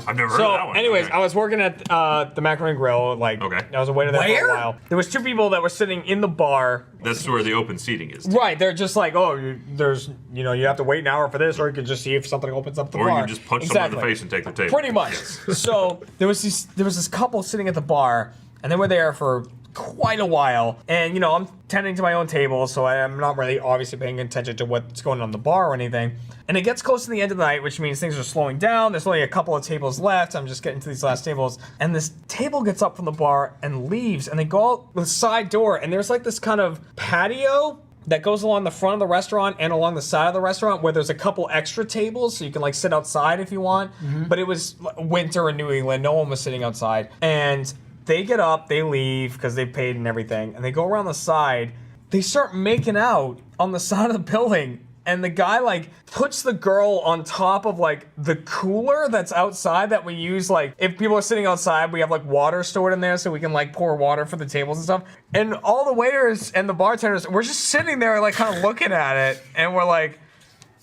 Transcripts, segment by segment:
I've never heard of that one. Anyways, I was working at the Macaroni Grill. Like, I was a waiter there for a while. There was 2 people that were sitting in the bar. That's where the open seating is. Right, they're just like, oh, there's, you know, you have to wait an hour for this, or you can just see if something opens up the bar. Or you can just punch someone in the face and take their table. Pretty much. So there was this couple sitting at the bar, and they were there for quite a while, and you know, I'm tending to my own table, so I'm not really obviously paying attention to what's going on in the bar or anything. And it gets close to the end of the night, which means things are slowing down. There's only a couple of tables left. I'm just getting to these last tables, and this table gets up from the bar and leaves, and they go out the side door, and there's like this kind of patio that goes along the front of the restaurant and along the side of the restaurant, where there's a couple extra tables, so you can like sit outside if you want. But it was winter in New England, no one was sitting outside, and they get up, they leave because they paid and everything, and they go around the side. They start making out on the side of the building, and the guy like puts the girl on top of like the cooler that's outside that we use, like if people are sitting outside, we have like water stored in there so we can like pour water for the tables and stuff. And all the waiters and the bartenders, we're just sitting there like kind of looking at it, and we're like,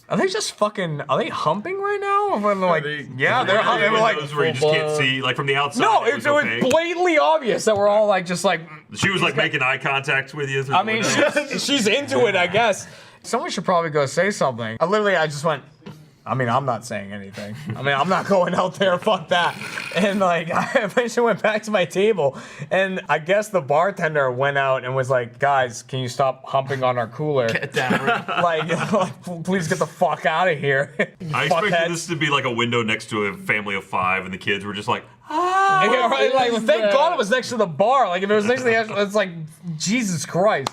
are they just fucking, are they humping right now? And we're like, yeah, they're humping. We're like, where you just can't see, like from the outside. No, it was blatantly obvious that we're all like, just like. She was like making eye contact with you. I mean, she's into it, I guess. Someone should probably go say something. I just went, I mean, I'm not saying anything. I mean, I'm not going out there, fuck that. And like, I eventually went back to my table, and I guess the bartender went out and was like, guys, can you stop humping on our cooler? Get down. like, please get the fuck out of here. I expected this to be like a window next to a family of 5, and the kids were just like, yeah, right, like, well, thank God it was next to the bar. Like, if it was next to the actual, it's like, Jesus Christ.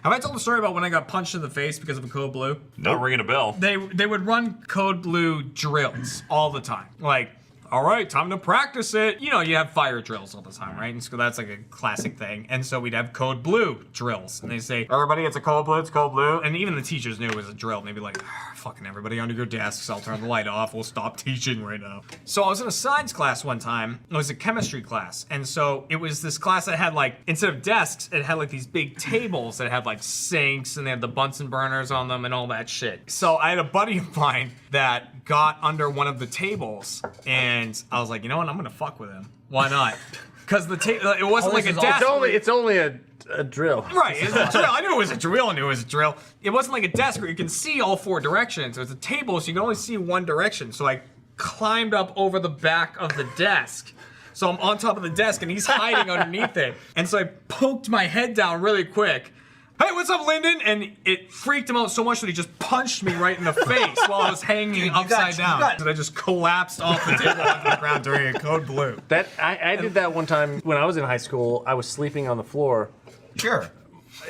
Have I told the story about when I got punched in the face because of a Code Blue? not ringing a bell. They would run Code Blue drills all the time. Like, all right, time to practice it. You know, you have fire drills all the time, right? And so that's like a classic thing. And so we'd have Code Blue drills. And they say, everybody, it's a Code Blue, it's Code Blue. And even the teachers knew it was a drill. And they'd be like, fucking everybody under your desks, I'll turn the light off, we'll stop teaching right now. So I was in a science class one time. It was a chemistry class. And so it was this class that had like, instead of desks, it had like these big tables that had like sinks, and they had the Bunsen burners on them and all that shit. So I had a buddy of mine that got under one of the tables, and I was like, you know what, I'm gonna fuck with him. Why not? Because the it wasn't like a desk. It's only a drill. Right, it's a drill. I knew it was a drill. It wasn't like a desk where you can see all 4 directions. It was a table, so you can only see one direction. So I climbed up over the back of the desk. So I'm on top of the desk, and he's hiding underneath it. And so I poked my head down really quick. Hey, what's up, Lyndon? And it freaked him out so much that he just punched me right in the face while I was hanging upside down. And I just collapsed off the table onto the ground during a Code Blue. I did that one time when I was in high school. I was sleeping on the floor. Sure.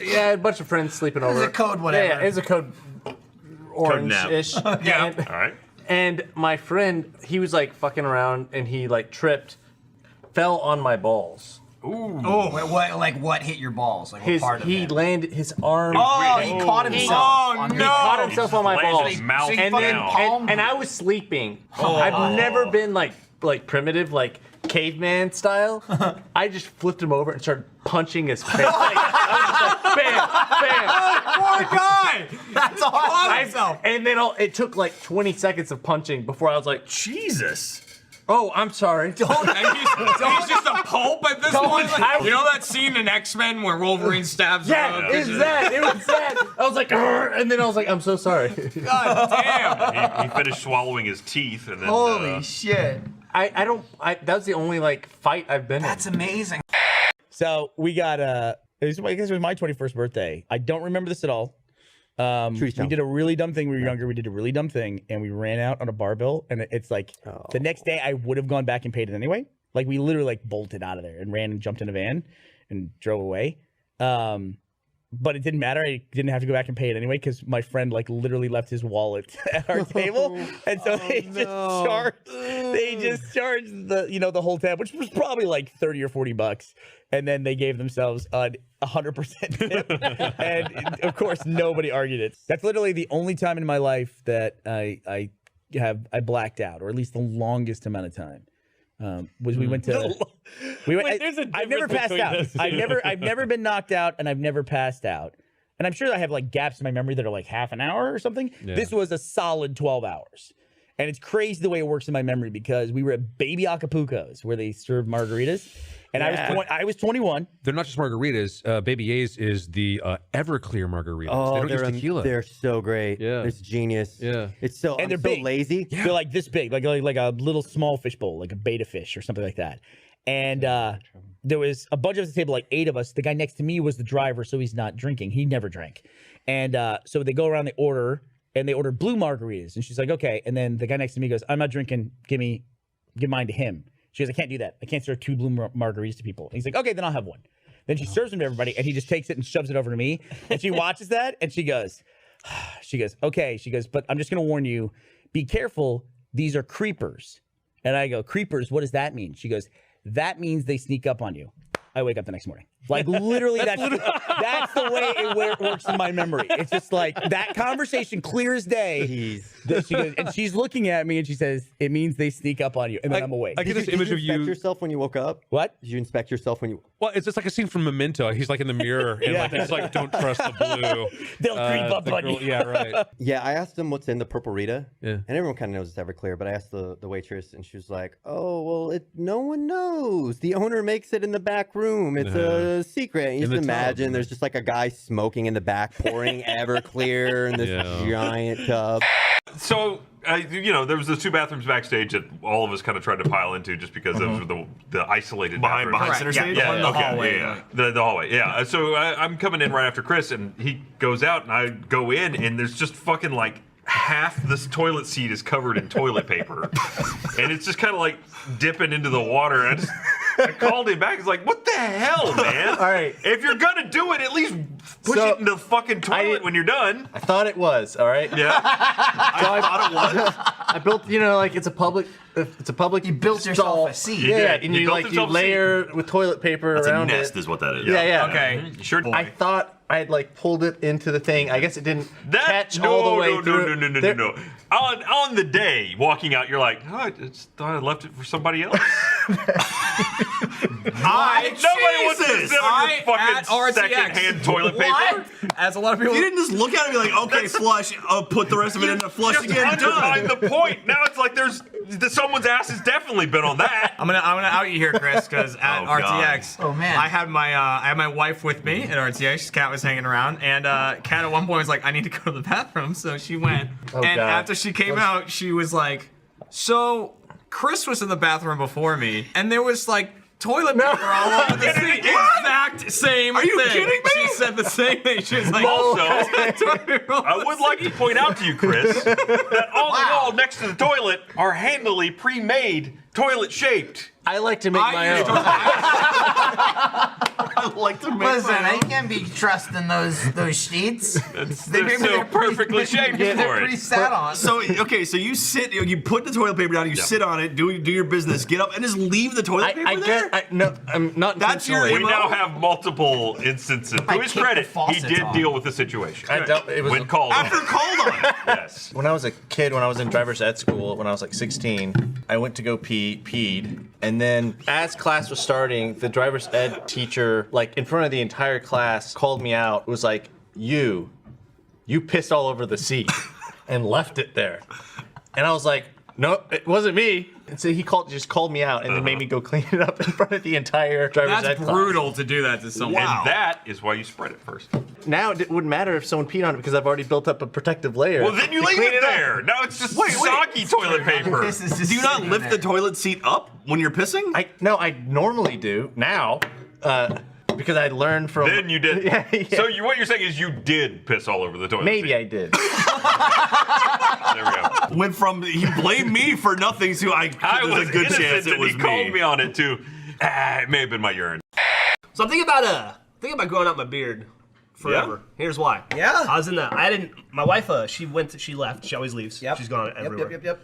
Yeah, a bunch of friends sleeping over. It was a code whatever. Yeah, it was a code orange-ish. Yeah. And, All right. and my friend, he was like fucking around, and he like tripped, fell on my balls. Ooh. Oh. What hit your balls? Like what part of He it? landed his arm. Oh, he caught himself. Oh, He no. Caught himself on my balls. Mouth So he And fucking then palmed and I was sleeping. I've never been like primitive, like caveman style. I just flipped him over and started punching his face. I was just like, bam, bam. Poor guy! That's awesome. Himself. And then it took like 20 seconds of punching before I was like, Jesus. oh, I'm sorry. He's just a pulp at this point. Like, you know that scene in X-Men where Wolverine stabs Yeah, him? it was that. I was like, "Arr," and then I was like, I'm so sorry. God damn. He finished swallowing his teeth, and then Holy shit. That was the only like fight I've been That's amazing. So we got I guess it was my 21st birthday. I don't remember this at all. We did a really dumb thing when we were younger. We did a really dumb thing, and we ran out on a bar bill, and it's like the next day I would have gone back and paid it anyway. Like we literally like bolted out of there and ran and jumped in a van and drove away. But it didn't matter. I didn't have to go back and pay it anyway because my friend like literally left his wallet at our table, and so they just charged the whole tab, which was probably like $30 or $40, and then they gave themselves a 100% tip, and of course nobody argued it. That's literally the only time in my life that I blacked out, or at least the longest amount of time. Was we went to I've never passed out. I've never been knocked out, and I've never passed out. And I'm sure I have like gaps in my memory that are like half an hour or something. Yeah. This was a solid 12 hours. And it's crazy the way it works in my memory because we were at Baby Acapulco's where they serve margaritas. And I was 21. They're not just margaritas. Baby A's is the Everclear margaritas. Oh, they don't use tequila. They're so great. Yeah. It's genius. Yeah. It's so, And they're so big. lazy. They're like this big, like a little small fish bowl, like a beta fish or something like that. And there was a bunch of us at the table, like 8 of us. The guy next to me was the driver, so he's not drinking. He never drank. And so they go around, they order blue margaritas. And she's like, okay. And then the guy next to me goes, I'm not drinking. Give mine to him. She goes, I can't do that. I can't serve 2 blue margaritas to people. And he's like, okay, then I'll have one. Then she serves them to everybody, and he just takes it and shoves it over to me. And she watches that, and she goes, okay. She goes, but I'm just going to warn you, be careful. These are creepers. And I go, creepers, what does that mean? She goes, that means they sneak up on you. I wake up the next morning. Like literally, that's the way it works in my memory. It's just like that conversation, clear as day. She goes, and she's looking at me and she says, "It means they sneak up on you," and then I'm awake. I get this image of you. Did you inspect yourself when you woke up? What? Did you inspect yourself when you? Well, it's just like a scene from Memento. He's like in the mirror, and like it's like, don't trust the blue. They'll creep up on you. Yeah, right. Yeah, I asked them what's in the purple Rita. Yeah. And everyone kind of knows it's Everclear, but I asked the waitress, and she was like, "Oh, well, no one knows. The owner makes it in the back room. It's a secret." And you just imagine there's just like a guy smoking in the back, pouring Everclear in this giant tub. So, there was the 2 bathrooms backstage that all of us kind of tried to pile into just because those were the isolated Behind bathrooms. center stage? Yeah, The okay, hallway. yeah. The hallway, yeah. So I'm coming in right after Chris, and he goes out, and I go in, and there's just fucking like half this toilet seat is covered in toilet paper. And it's just kind of like dipping into the water. And I called him back. He's like, what the hell, man? All right. If you're going to do it, at least push it in the fucking toilet when you're done. I thought it was, all right? Yeah. I thought it was. I built, like it's a public. You built yourself a seat. Yeah, and you built yourself a layer with toilet paper That's around a nest it. is what that is. Yeah. Okay. Sure. I thought I had like pulled it into the thing. I guess it didn't catch no, all the way no, through. No. On the day, walking out, you're like, oh, I just thought I left it for somebody else. Nobody wants to sit on your fucking second-hand toilet paper. As a lot of people. You didn't just look at it and be like, okay, flush. I'll put the rest of it in the flush Just again. undermine the point. Now it's like someone's ass has definitely been on that. I'm gonna out you here, Chris, because at Oh, God. RTX, Oh, man. I had my wife with me at RTX. Kat was hanging around, and Kat at one point was like, "I need to go to the bathroom," so she went. Oh, and God. after she came out, she was like, "So Chris was in the bathroom before me, and there was like." Toilet paper all over the seat. Exact same thing. Are you kidding me? She said the same thing. She was like, Also, toilet paper all I over would the like to point out to you, Chris, that on the wall next to the toilet are handily pre-made toilet shaped. I like to make my own. I like to make Listen, my I own. can't be trusting those sheets. They're so perfectly shaped They're for pretty it. sat on. So, okay, so you sit, you put the toilet paper down, you sit on it, do your business, get up, and just leave the toilet paper there? No, I'm not. That's your We intentionally. now have multiple instances. To his kicked credit, the faucets he did off. deal with the situation. It was When called After on. called on. Yes. When I was a kid, when I was in driver's ed school, when I was like 16, I went to go peed, and then as class was starting, the driver's ed teacher, like in front of the entire class, called me out. Was like, "You pissed all over the seat and left it there," and I was like, "No, it wasn't me." And so he just called me out and then made me go clean it up in front of the entire driver's ed That's class. brutal to do that to someone. And that is why you spread it first. Now it wouldn't matter if someone peed on it because I've already built up a protective layer. Well, then you to leave clean it up. there. Now it's just soggy toilet paper. This is just Do you not sitting lift in the there. toilet seat up when you're pissing? I normally do now, because I learned from. Then you did. Yeah. So what you're saying is you did piss all over the toilet Maybe seat. I did. There we go. Went from, he blamed me for nothing to, I there's was a good innocent chance it and was he me. called me on it too. It may have been my urine. So I'm thinking about growing out my beard forever. Here's why. Yeah? I was in the. My wife. She left. She always leaves. Yep. She's gone everywhere. Yep.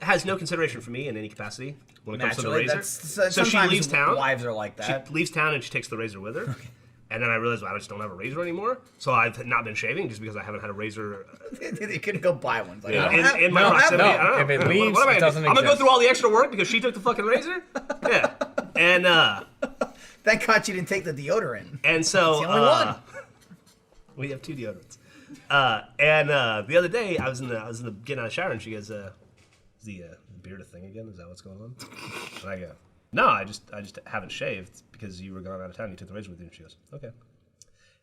Has no consideration for me in any capacity when it comes to the Naturally, razor. So she sometimes leaves town. Wives are like that. She leaves town and she takes the razor with her. And then I realized I just don't have a razor anymore. So I've not been shaving just because I haven't had a razor You couldn't go buy one. Like, in my proximity. I don't know. If it leaves, What am I it gonna do? doesn't I'm gonna go exist. through all the extra work because she took the fucking razor. Yeah. Thank God you didn't take the deodorant. And so It's the only one. we have 2 deodorants. And the other day, I was in the getting out of the shower, and she goes, "Is the beard a thing again? Is that what's going on?" And I go, "No, I just haven't shaved because you were gone out of town. You took the razor with you." And she goes, "Okay."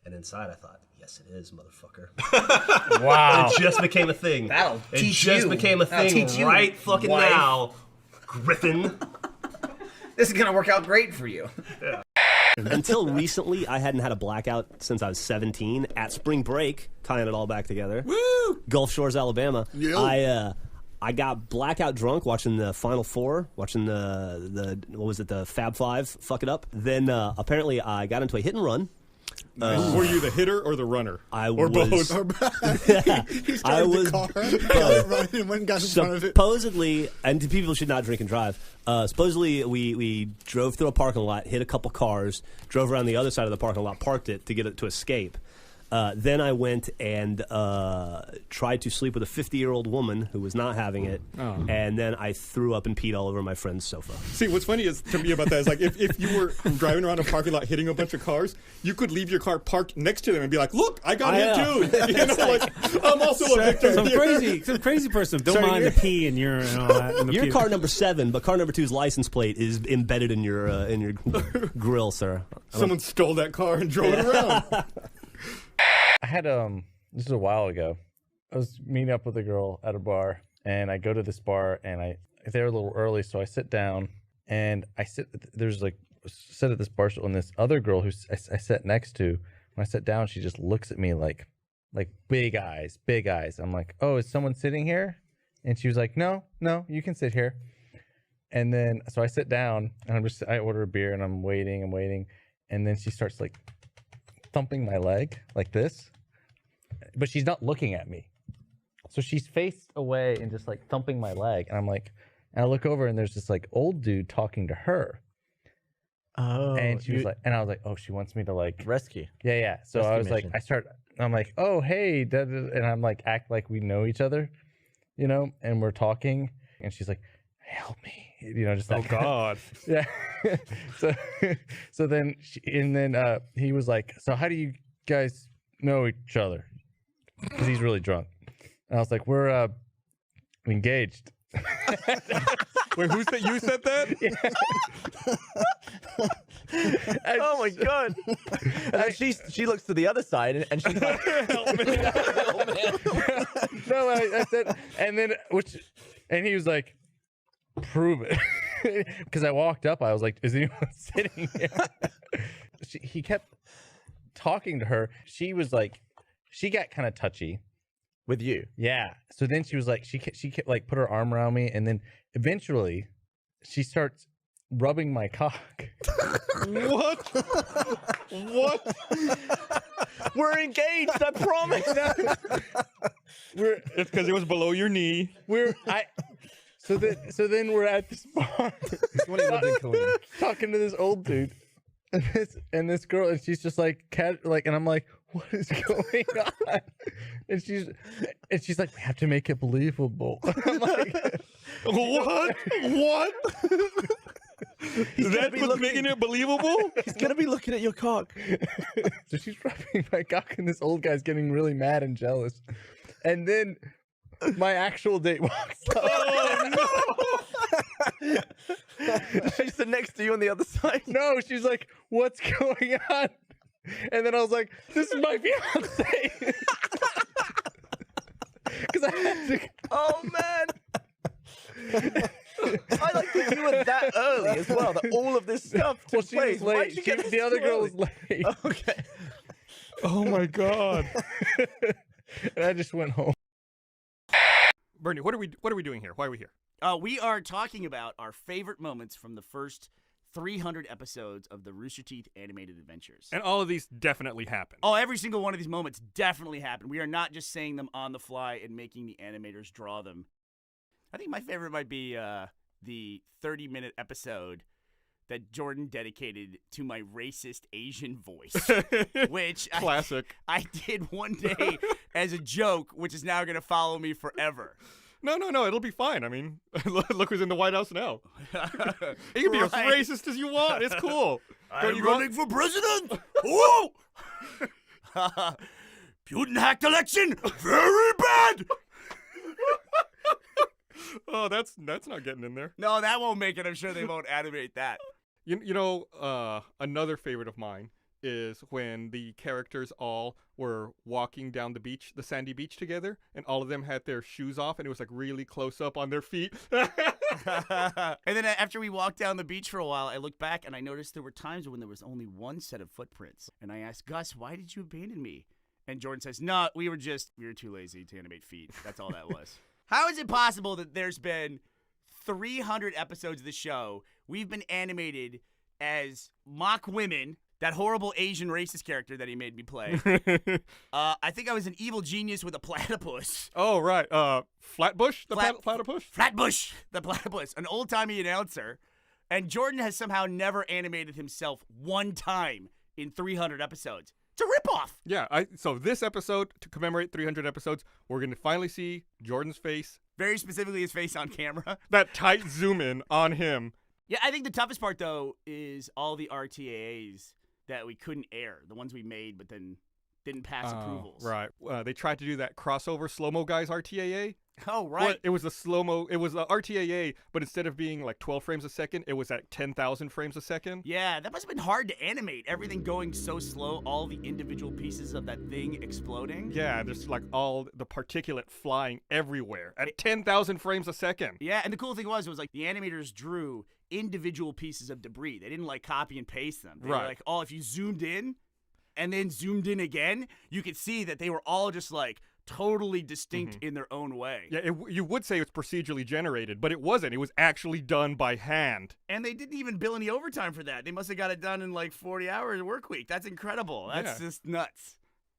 And inside, I thought, "Yes, it is, motherfucker." Wow. It just became a thing. That'll it teach just you. became a That'll thing teach you, right fucking wife. now, Griffin. This is gonna work out great for you. Until recently, I hadn't had a blackout since I was 17 at spring break, tying it all back together. Woo! Gulf Shores, Alabama. Yo. I got blackout drunk watching the Final Four, watching the what was it, the Fab Five, fuck it up. Then apparently I got into a hit and run. Were you the hitter or the runner? I or was. Both? He started the car, got it running, and went and got in front of it. Supposedly, and people should not drink and drive. Supposedly, we drove through a parking lot, hit a couple cars, drove around the other side of the parking lot, parked it to get it to escape. Then I went and tried to sleep with a 50-year-old woman who was not having it, and then I threw up and peed all over my friend's sofa. See, what's funny is to me about that is like if you were driving around a parking lot hitting a bunch of cars, you could leave your car parked next to them and be like, "Look, I got hit too." You know, like I'm also a victim. Some crazy person. Don't mind the pee and urine and all that. And You're car number 7, but car number 2's license plate is embedded in your grill, sir. Someone stole that car and drove it around. I had this was a while ago. I was meeting up with a girl at a bar, and I go to this bar, and I they're a little early, so I sit down, and I sit. There's like sit at this bar stool, and this other girl who I sat next to. When I sat down, she just looks at me like big eyes, big eyes. I'm like, "Oh, is someone sitting here?" And she was like, "No, you can sit here." And then so I sit down, and I order a beer, and I'm waiting, and then she starts like thumping my leg like this, but she's not looking at me, so she's faced away and just like thumping my leg, and I'm like, and I look over and there's this like old dude talking to her. And she was like, and I was like, oh, she wants me to like rescue. Yeah. So Rescue I was mission. like, I'm like, oh hey, and I'm like act like we know each other, you know, and we're talking, and she's like, help me, you know, just like, oh God. Yeah. so then he was like, so how do you guys know each other? Because he's really drunk. And I was like, we're engaged. Wait, who said you said that? Yeah. Oh my God. And she looks to the other side and she's like, help me. No, I said, and he was like, prove it. Because I walked up, I was like, is anyone sitting here? He kept talking to her. She was like, she got kind of touchy with you. Yeah. So then she was like, she kept like put her arm around me, and then eventually she starts rubbing my cock. What? We're engaged, I promise. It's because it was below your knee. So then we're at this bar talking to this old dude and this girl, and she's just like and I'm like, what is going on? And she's like, we have to make it believable. I'm like, what? That's what's making it believable? He's gonna be looking at your cock. So she's rubbing my cock, and this old guy's getting really mad and jealous. And then my actual date walks up. Oh no! She's the next to you on the other side. No, she's like, what's going on? And then I was like, this is my fiance. Because I had to. Oh man. I like that you were that early as well. That all of this stuff took she place. was late. The other girl was late. Okay. Oh my God. And I just went home. Bernie, what are we doing here? Why are we here? We are talking about our favorite moments from the first 300 episodes of the Rooster Teeth animated adventures. And all of these definitely happened. Oh, every single one of these moments definitely happened. We are not just saying them on the fly and making the animators draw them. I think my favorite might be the 30-minute episode that Jordan dedicated to my racist Asian voice, which classic. I did one day as a joke, which is now going to follow me forever. No, it'll be fine. I mean, look who's in the White House now. You can be as racist as you want. It's cool. I'm running for president. Whoa! Putin hacked election, very bad. Oh, that's not getting in there. No, that won't make it. I'm sure they won't animate that. You know, another favorite of mine is when the characters all were walking down the beach, the sandy beach together, and all of them had their shoes off, and it was like really close up on their feet. And then after we walked down the beach for a while, I looked back and I noticed there were times when there was only one set of footprints. And I asked Gus, why did you abandon me? And Jordan says, no, we were too lazy to animate feet. That's all that was. How is it possible that there's been 300 episodes of the show, we've been animated as mock women, that horrible Asian racist character that he made me play. I think I was an evil genius with a platypus. Oh, right. Flatbush, the platypus? Flatbush, the platypus, an old-timey announcer. And Jordan has somehow never animated himself one time in 300 episodes. It's a ripoff. Yeah, so this episode, to commemorate 300 episodes, we're going to finally see Jordan's face. Very specifically his face on camera. That tight zoom in on him. Yeah, I think the toughest part, though, is all the RTAAs that we couldn't air. The ones we made but then didn't pass approvals. Right. They tried to do that crossover slow-mo guys RTAA. Oh, right. Well, it was a slow-mo, it was a RTAA, but instead of being like 12 frames a second, it was at 10,000 frames a second. Yeah, that must have been hard to animate. Everything going so slow, all the individual pieces of that thing exploding. Yeah, there's like all the particulate flying everywhere at 10,000 frames a second. Yeah, and the cool thing was like the animators drew individual pieces of debris. They didn't like copy and paste them. They were like, oh, if you zoomed in and then zoomed in again, you could see that they were all just like totally distinct in their own way. Yeah, you would say it's procedurally generated, but it wasn't. It was actually done by hand. And they didn't even bill any overtime for that. They must have got it done in like 40 hours a work week. That's incredible. That's just nuts.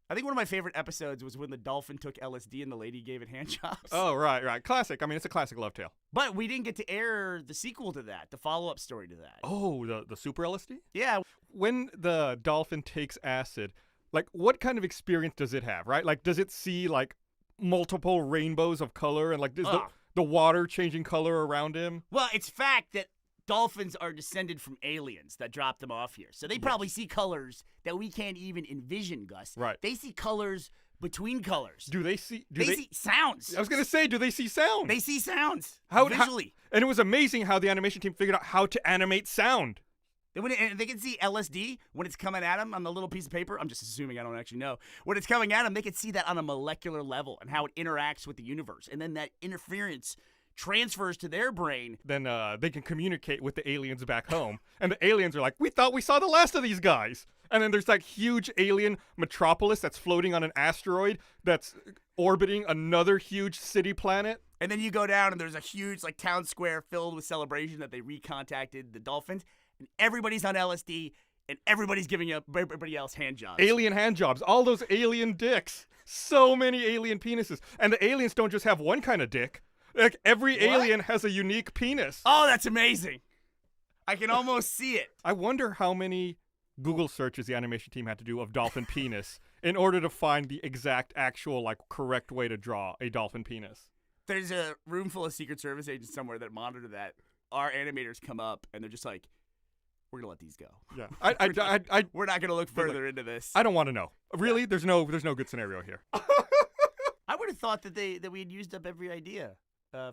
I think one of my favorite episodes was when the dolphin took LSD and the lady gave it hand jobs. Oh, right. Classic. I mean, it's a classic love tale. But we didn't get to air the sequel to that, the follow-up story to that. Oh, the super LSD? Yeah. When the dolphin takes acid, like, what kind of experience does it have, right? Like, does it see, like, multiple rainbows of color and, like, is the water changing color around him? Well, it's fact that dolphins are descended from aliens that dropped them off here. So they probably see colors that we can't even envision, Gus. Right. They see colors between colors. Do they see... They see sounds. I was going to say, do they see sound? They see sounds. Visually. And it was amazing how the animation team figured out how to animate sound. They can see LSD when it's coming at them on the little piece of paper. I'm just assuming, I don't actually know. When it's coming at them, they can see that on a molecular level and how it interacts with the universe. And then that interference transfers to their brain. Then they can communicate with the aliens back home. And the aliens are like, we thought we saw the last of these guys. And then there's like huge alien metropolis that's floating on an asteroid that's orbiting another huge city planet. And then you go down and there's a huge like town square filled with celebration that they recontacted the dolphins. And everybody's on LSD, and everybody's giving everybody else hand jobs. Alien hand jobs. All those alien dicks. So many alien penises. And the aliens don't just have one kind of dick. Like, every alien has a unique penis. Oh, that's amazing. I can almost see it. I wonder how many Google searches the animation team had to do of dolphin penis in order to find the exact, actual, like, correct way to draw a dolphin penis. There's a room full of Secret Service agents somewhere that monitor that. Our animators come up, and they're just like, we're gonna let these go. Yeah, we're not gonna look further into this. I don't want to know. Really, there's no good scenario here. I would have thought that we had used up every idea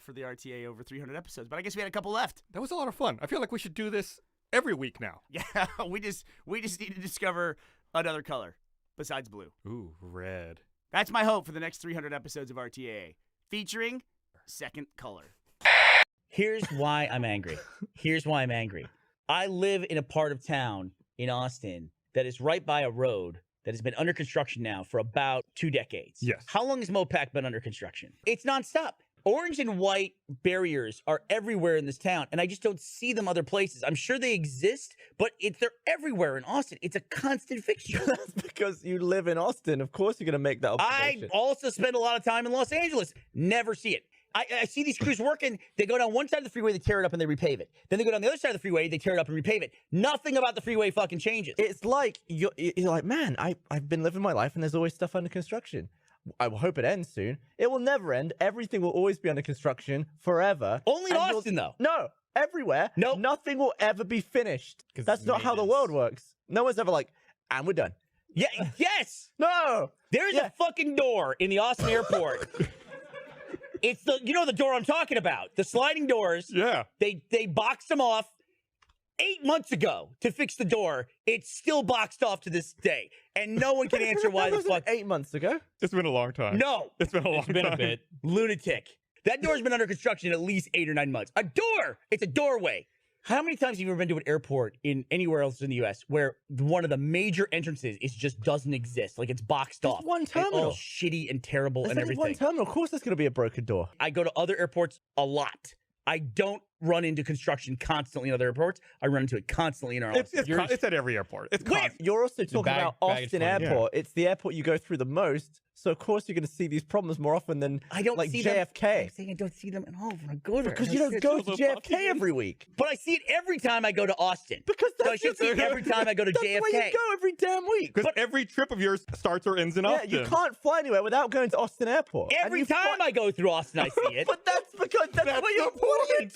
for the RTA over 300 episodes, but I guess we had a couple left. That was a lot of fun. I feel like we should do this every week now. Yeah, we just need to discover another color besides blue. Ooh, red. That's my hope for the next 300 episodes of RTAA, featuring second color. Here's why I'm angry. I live in a part of town in Austin that is right by a road that has been under construction now for about 2 decades. Yes. How long has Mopac been under construction? It's nonstop. Orange and white barriers are everywhere in this town, and I just don't see them other places. I'm sure they exist, but they're everywhere in Austin. It's a constant fixture. That's because you live in Austin. Of course you're going to make that observation. I also spend a lot of time in Los Angeles. Never see it. I see these crews working. They go down one side of the freeway, they tear it up, and they repave it. Then they go down the other side of the freeway, they tear it up and repave it. Nothing about the freeway fucking changes. It's like, you're like, man, I've been living my life, and there's always stuff under construction. I hope it ends soon. It will never end. Everything will always be under construction forever. Only in Austin, though. No, everywhere. No, nothing will ever be finished. That's not how the world works. No one's ever like, and we're done. Yeah. Yes. No. There's a fucking door in the Austin airport. It's the door I'm talking about. The sliding doors. Yeah. They boxed them off 8 months ago to fix the door. It's still boxed off to this day, and no one can answer why the fuck. 8 months ago. It's been a long time. No, it's been a long time. A bit. Lunatic. That door's been under construction at least 8 or 9 months. A door. It's a doorway. How many times have you ever been to an airport in anywhere else in the U.S. where one of the major entrances just doesn't exist? Like it's boxed off. One terminal. And all shitty and terrible and everything. One terminal. Of course, there's going to be a broken door. I go to other airports a lot. I don't run into construction constantly in other airports. I run into it constantly in our It's at every airport. It's constant. You're also talking about Austin Airport. Yeah. It's the airport you go through the most. So of course you're going to see these problems more often than JFK. I'm saying I don't see them at all when I go there. Because you don't go to JFK every week. But I see it every time I go to Austin. Because that's I should see it every time I go to JFK. That's where you go every damn week. Because every trip of yours starts or ends in Austin. Yeah, you can't fly anywhere without going to Austin Airport. Every time I go through Austin, I see it. But that's because what are you talking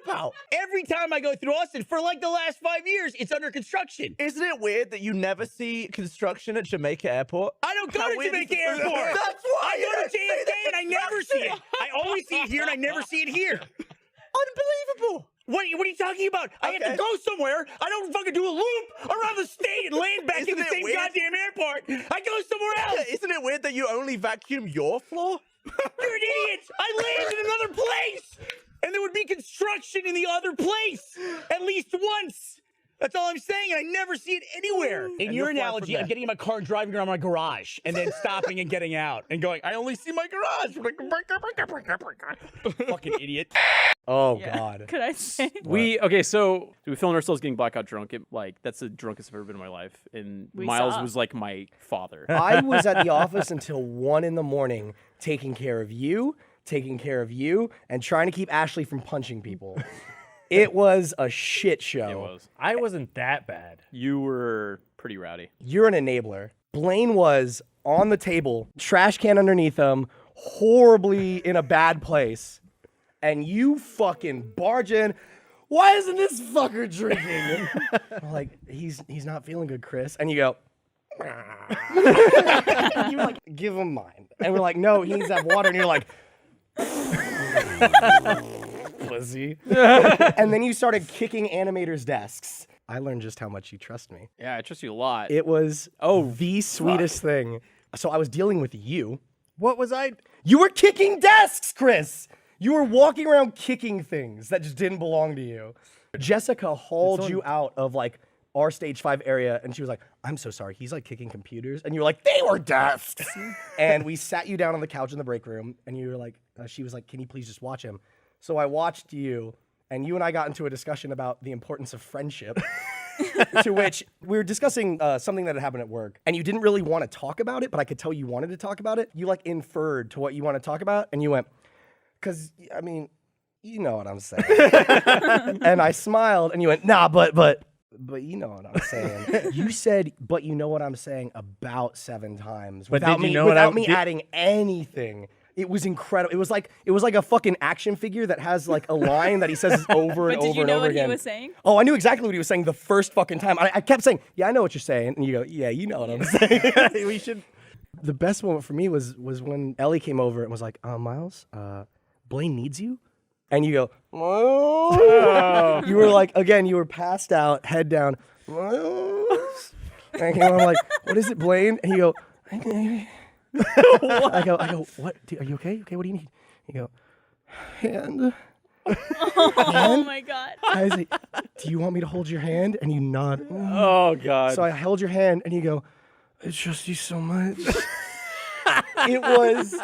about? Every time I go through Austin for like the last 5 years, it's under construction. Isn't it weird that you never see construction at Jamaica Airport? I don't go to Jamaica Airport. That's why I go to JFK and I never see it. I always see it here and I never see it here. Unbelievable. What are you talking about? I have to go somewhere. I don't fucking do a loop around the state and land back in the same goddamn airport. I go somewhere else. Yeah, isn't it weird that you only vacuum your floor? You're an idiot. I land in another place. And there would be construction in the other place at least once. That's all I'm saying, and I never see it anywhere. In your analogy, I'm getting in my car and driving around my garage, and then stopping and getting out, and going, I only see my garage. Fucking idiot. Oh, God. Could I say? So we filmed ourselves getting blackout drunk. That's the drunkest I've ever been in my life. And Miles was like my father. I was at the office until 1 a.m. taking care of you, and trying to keep Ashley from punching people. It was a shit show. It was. I wasn't that bad. You were pretty rowdy. You're an enabler. Blaine was on the table, trash can underneath him, horribly in a bad place, and you fucking barge in. Why isn't this fucker drinking? I'm like, he's not feeling good, Chris. And you go, you're like, give him mine. And we're like, no, he needs to have water. And you're like, pussy. And then you started kicking animators' desks. I learned just how much you trust me. Yeah, I trust you a lot. It was the sweetest thing. So I was dealing with you. What was I? You were kicking desks, Chris. You were walking around kicking things that just didn't belong to you. Jessica hauled you out of like our stage 5 area, and she was like, I'm so sorry. He's like kicking computers. And you were like, they were desks. And we sat you down on the couch in the break room, and you were like, she was like, can you please just watch him? So I watched you, and you and I got into a discussion about the importance of friendship, to which we were discussing something that had happened at work, and you didn't really want to talk about it, but I could tell you wanted to talk about it. You like inferred to what you want to talk about, and you went, because, I mean, you know what I'm saying. And I smiled, and you went, nah, but you know what I'm saying. You said, but you know what I'm saying about 7 times without me adding anything. It was incredible. It was like a fucking action figure that has like a line that he says over and over and over again. But did you know what he was saying? Oh, I knew exactly what he was saying the first fucking time. I kept saying, yeah, I know what you're saying. And you go, yeah, you know what I'm saying. We should. The best moment for me was when Ellie came over and was like, Miles, Blaine needs you. And you go, oh. You were like, again, you were passed out, head down. Miles. And I came over, I'm like, what is it, Blaine? And you go, I go, what? Are you okay? Okay, what do you need? You go, hand. Oh my God. I was like, do you want me to hold your hand? And you nod. Oh God. So I held your hand, and you go, I trust you so much. It was,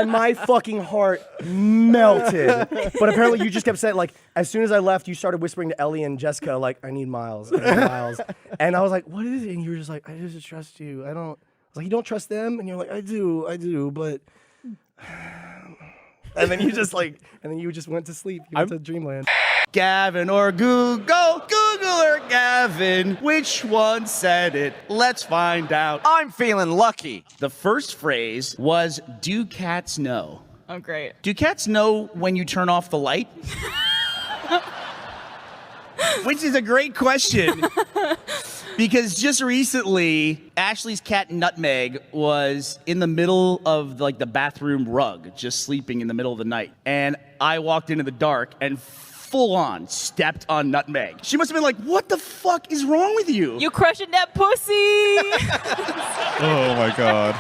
my fucking heart melted. But apparently you just kept saying, like, as soon as I left, you started whispering to Ellie and Jessica, like, I need Miles. And I was like, what is it? And you were just like, I just trust you. I was like, you don't trust them? And you're like, I do, but... And then you just went to sleep. You went to dreamland. Gavin or Google? Google or Gavin? Which one said it? Let's find out. I'm feeling lucky. The first phrase was, do cats know? Oh, great. Do cats know when you turn off the light? Which is a great question. Because just recently, Ashley's cat Nutmeg was in the middle of like the bathroom rug, just sleeping in the middle of the night. And I walked into the dark and full on stepped on Nutmeg. She must have been like, what the fuck is wrong with you? You crushing that pussy. Oh my God.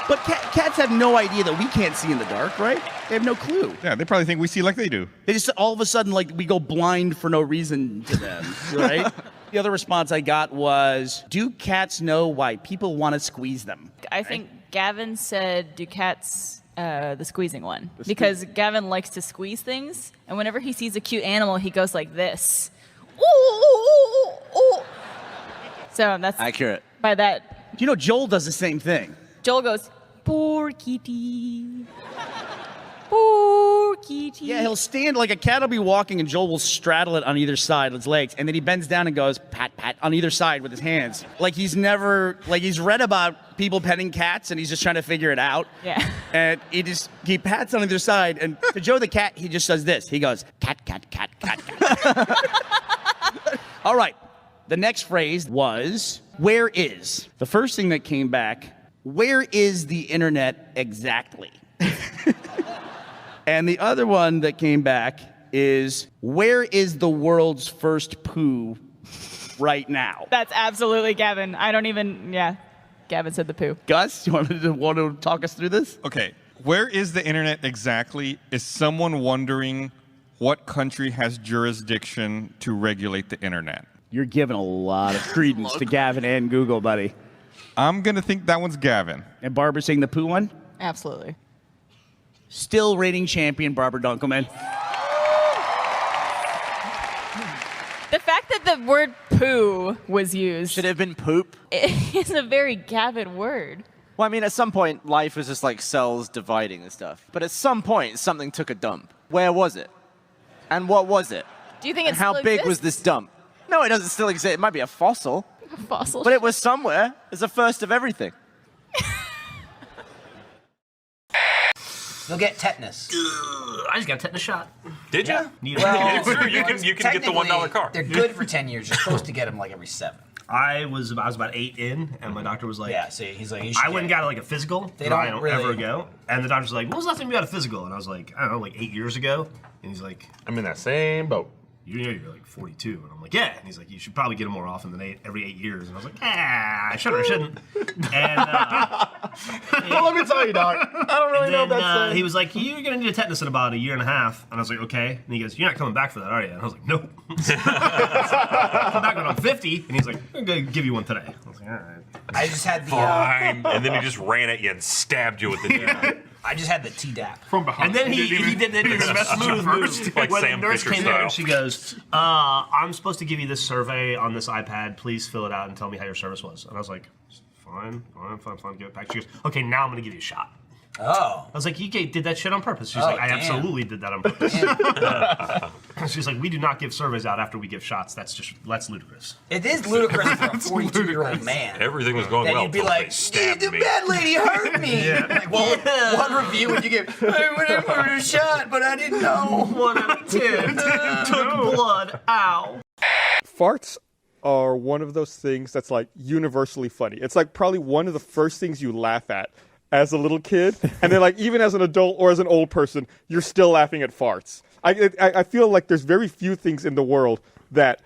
But cats have no idea that we can't see in the dark, right? They have no clue. Yeah, they probably think we see like they do. They just all of a sudden, like, we go blind for no reason to them, right? The other response I got was, do cats know why people want to squeeze them? I think Gavin said, do cats, the squeezing one. Because Gavin likes to squeeze things, and whenever he sees a cute animal, he goes like this. Ooh. So that's accurate. By that. Do you know Joel does the same thing? Joel goes, poor kitty. Poor kitty. Yeah, he'll stand like a cat will be walking and Joel will straddle it on either side of its legs. And then he bends down and goes pat, pat on either side with his hands. Like he's read about people petting cats and he's just trying to figure it out. Yeah. And he pats on either side. And to Joe the cat, he just does this. He goes, cat, cat, cat, cat, cat. All right. The next phrase was, where is? The first thing that came back, where is the internet exactly? And the other one that came back is, where is the world's first poo right now? That's absolutely Gavin. Gavin said the poo. Gus, you want to talk us through this? Okay, where is the internet exactly? Is someone wondering what country has jurisdiction to regulate the internet? You're giving a lot of credence to Gavin and Google, buddy. I'm going to think that one's Gavin. And Barbara saying the poo one? Absolutely. Still reigning champion, Barbara Dunkelman. The fact that the word poo was used. Should it have been poop? It's a very Gavin word. Well, I mean, at some point, life was just like cells dividing and stuff. But at some point, something took a dump. Where was it? And what was it? Do you think and it how still big exists? was this dump? No, it doesn't still exist. It might be a fossil. A fossil. But it was somewhere. It's the first of everything. You'll get tetanus. I just got a tetanus shot. Did you? Need Well, you can get the $1 car. They're good for 10 years. You're supposed to get them like every 7. I was about 8 in, and my doctor was like, Yeah, see, he's like, you should I went and got like a physical. They that don't I don't really- ever go. And the doctor's like, when was the last time you got a physical? And I was like, I don't know, like 8 years ago. And he's like, I'm in that same boat. You know, you're like 42. And I'm like, yeah. And he's like, you should probably get them more often than every 8 years. And I was like, I should or I shouldn't. And Well, let me tell you, Doc. I don't really know what that's saying. he was like, you're going to need a tetanus in about 1.5 years. And I was like, okay. And he goes, you're not coming back for that, are you? And I was like, nope. Come back when I'm 50. And he's like, I'm going to give you one today. I was like, all right. I just had the Fine. And then he just ran at you and stabbed you with the I just had the Tdap from behind. And then he did the smooth move. Like When Sam the nurse Fisher came there style. and she goes, I'm supposed to give you this survey on this iPad. Please fill it out and tell me how your service was. And I was like, fine, give it back. She goes, okay, now I'm going to give you a shot. Oh. I was like, you did that shit on purpose. She's Oh, like, I damn. absolutely did that on purpose. She's like, we do not give surveys out after we give shots. That's ludicrous. It is ludicrous for a 42-year-old man. Everything was going Then well. you'd be until like, they stabbed the me. bad lady hurt me. Like, well, what review would you give? I went in for a shot, but I didn't know. 1 out of 10. Took blood. Ow. Farts are one of those things that's like universally funny. It's like probably one of the first things you laugh at as a little kid, and then like even as an adult or as an old person, you're still laughing at farts. I feel like there's very few things in the world that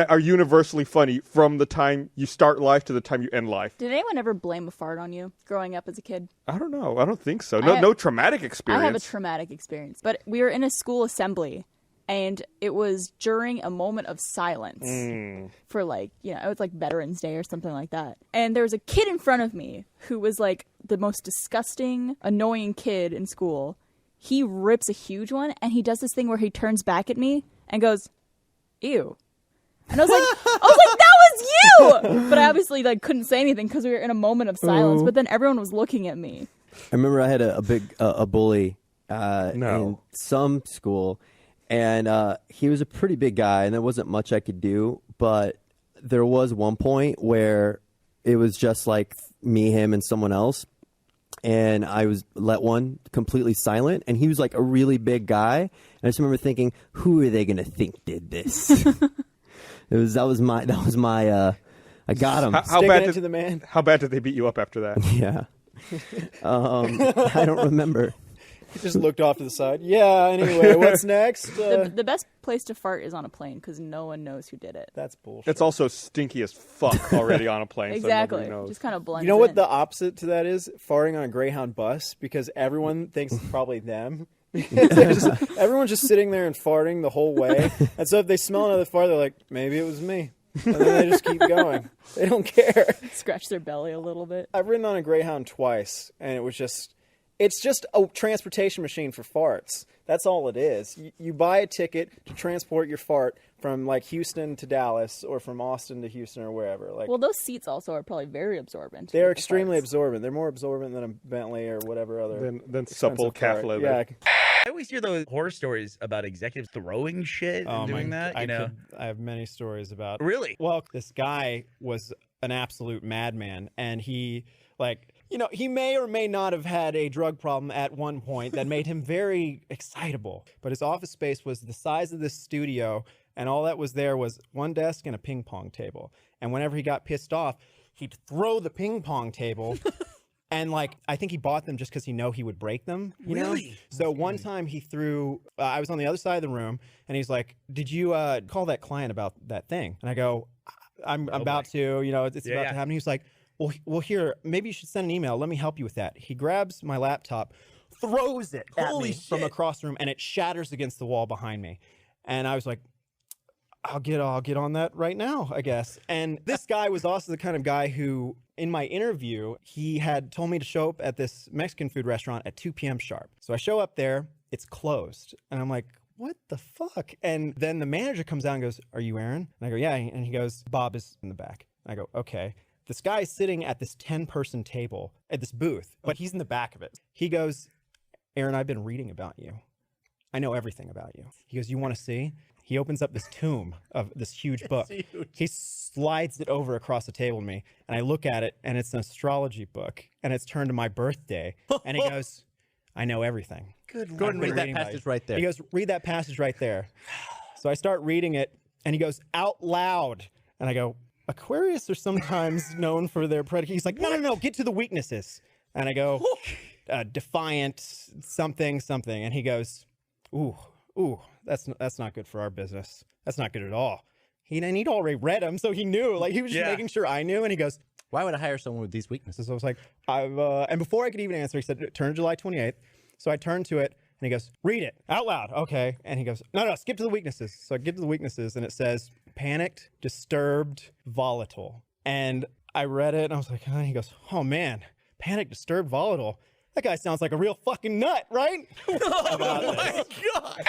are universally funny from the time you start life to the time you end life. Did anyone ever blame a fart on you growing up as a kid? I don't know. I don't think so. No traumatic experience. I have a traumatic experience, but we were in a school assembly, and it was during a moment of silence for like, it was like Veterans Day or something like that. And there was a kid in front of me who was like the most disgusting, annoying kid in school. He rips a huge one, and he does this thing where he turns back at me and goes, ew. And I was like, that was you! But I obviously like couldn't say anything because we were in a moment of silence, but then everyone was looking at me. I remember I had a bully in some school, and he was a pretty big guy, and there wasn't much I could do, but there was one point where it was just like me, him, and someone else, and I was let one completely silent, and he was like a really big guy, and I just remember thinking, who are they going to think did this? That was my. I got him. How bad did they beat you up after that? Yeah. I don't remember. He just looked off to the side. Yeah, anyway, what's next? The best place to fart is on a plane because no one knows who did it. That's bullshit. It's also stinky as fuck already on a plane. Exactly. So nobody knows. Just kind of blends You know what in. the opposite to that is? Farting on a Greyhound bus because everyone thinks it's probably them. Everyone's just sitting there and farting the whole way. And so if they smell another fart, they're like, maybe it was me. And then they just keep going. They don't care. Scratch their belly a little bit. I've ridden on a Greyhound twice, and it's just a transportation machine for farts. That's all it is. You buy a ticket to transport your fart from like Houston to Dallas or from Austin to Houston or wherever. Like, well, those seats also are probably very absorbent. they're extremely absorbent. They're more absorbent than a Bentley or whatever other than supple calf leather. Yeah. I always hear those horror stories about executives throwing shit and doing that. I have many stories about. Really? Well, this guy was an absolute madman, and he may or may not have had a drug problem at one point that made him very excitable. But his office space was the size of this studio, and all that was there was one desk and a ping pong table. And whenever he got pissed off, he'd throw the ping pong table. And I think he bought them just because he knew he would break them. You know? So one time he threw. I was on the other side of the room, and he's like, "Did you call that client about that thing?" And I go, "I'm about to. It's about to happen." He was like, "Well, here, maybe you should send an email. Let me help you with that." He grabs my laptop, throws it at me from across the room, and it shatters against the wall behind me. And I was like, I'll get on that right now, I guess. And this guy was also the kind of guy who, in my interview, he had told me to show up at this Mexican food restaurant at 2 p.m. sharp. So I show up there, it's closed. And I'm like, what the fuck? And then the manager comes out and goes, "Are you Aaron?" And I go, "Yeah." And he goes, "Bob is in the back." And I go, "Okay." This guy is sitting at this 10-person table at this booth, but he's in the back of it. He goes, "Aaron, I've been reading about you. I know everything about you." He goes, "You want to see?" He opens up this tome of this huge book. He slides it over across the table to me, and I look at it, and it's an astrology book, and it's turned to my birthday. And he goes, "I know everything." Good. Go ahead and read that passage right there. He goes, "Read that passage right there." So I start reading it, and he goes, "Out loud." And I go, "Aquarius are sometimes known for their predicate." He's like, no, get to the weaknesses. And I go, "Defiant, something. And he goes, ooh, that's not good for our business. That's not good at all." He'd already read them, so he knew. He was just making sure I knew. And he goes, "Why would I hire someone with these weaknesses?" So I was like, and before I could even answer, he said, "Turn to July 28th. So I turned to it, and he goes, "Read it out loud." Okay. And he goes, no, skip to the weaknesses. So I get to the weaknesses, and it says, panicked, disturbed, volatile. And I read it, and I was like, he goes, "Oh man, panicked, disturbed, volatile. That guy sounds like a real fucking nut, right?" Oh my God.